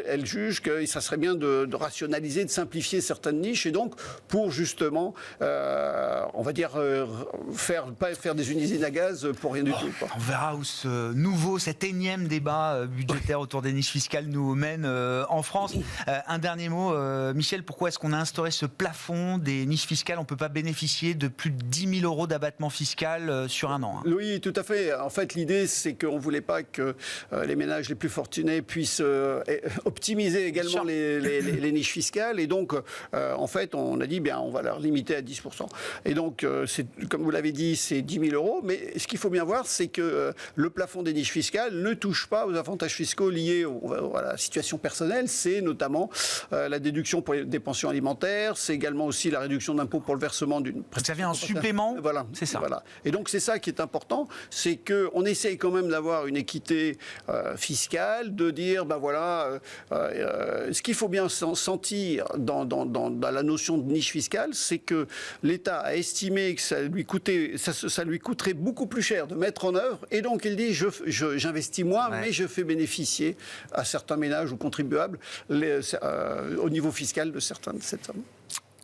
elle juge que ça serait bien de rationaliser, de simplifier certaines niches, et donc pour justement, on va dire, pas faire des usines à gaz pour rien du tout. On verra où cet énième débat budgétaire autour des niches fiscales nous mène en France. Un dernier mot, Michel, pourquoi est-ce qu'on a instauré ce plafond des niches fiscales? On ne peut pas bénéficier de plus de 10 000 € d'abattement fiscal sur un an. Oui, tout à fait. En fait, l'idée, c'est qu'on ne voulait pas que les ménages les plus fortunés puissent optimiser également les niches fiscales. Et donc, en fait, on a dit, bien, on va leur limiter à 10%. Et donc, comme vous l'avez dit, c'est 10 000 €. Mais ce qu'il faut bien voir, c'est que le plafond des niches fiscales ne touche pas aux avantages fiscaux liés à la situation personnelle. C'est notamment la déduction pour des pensions alimentaires. C'est également aussi la réduction d'impôt pour le versement d'une prestation. Vous avez un supplément. Voilà, c'est ça. Voilà. Et donc, c'est ça qui est important. C'est qu'on essaye quand même d'avoir une équité fiscale, de dire, ben voilà, ce qu'il faut bien sentir dans la notion de niche fiscale, c'est que l'État a estimé que ça lui coûterait beaucoup plus cher de mettre en œuvre, et donc il dit, j'investis moins, mais je fais bénéficier à certains ménages ou contribuables au niveau fiscal de cette somme.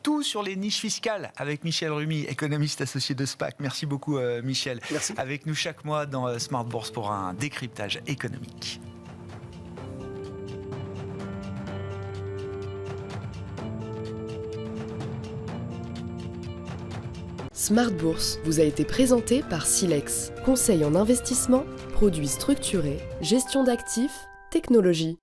Tout sur les niches fiscales avec Michel Rumi, économiste associé de SPAC. Merci beaucoup Michel. Merci. Avec nous chaque mois dans Smart Bourse pour un décryptage économique. Smart Bourse vous a été présenté par Silex, conseil en investissement, produits structurés, gestion d'actifs, technologie.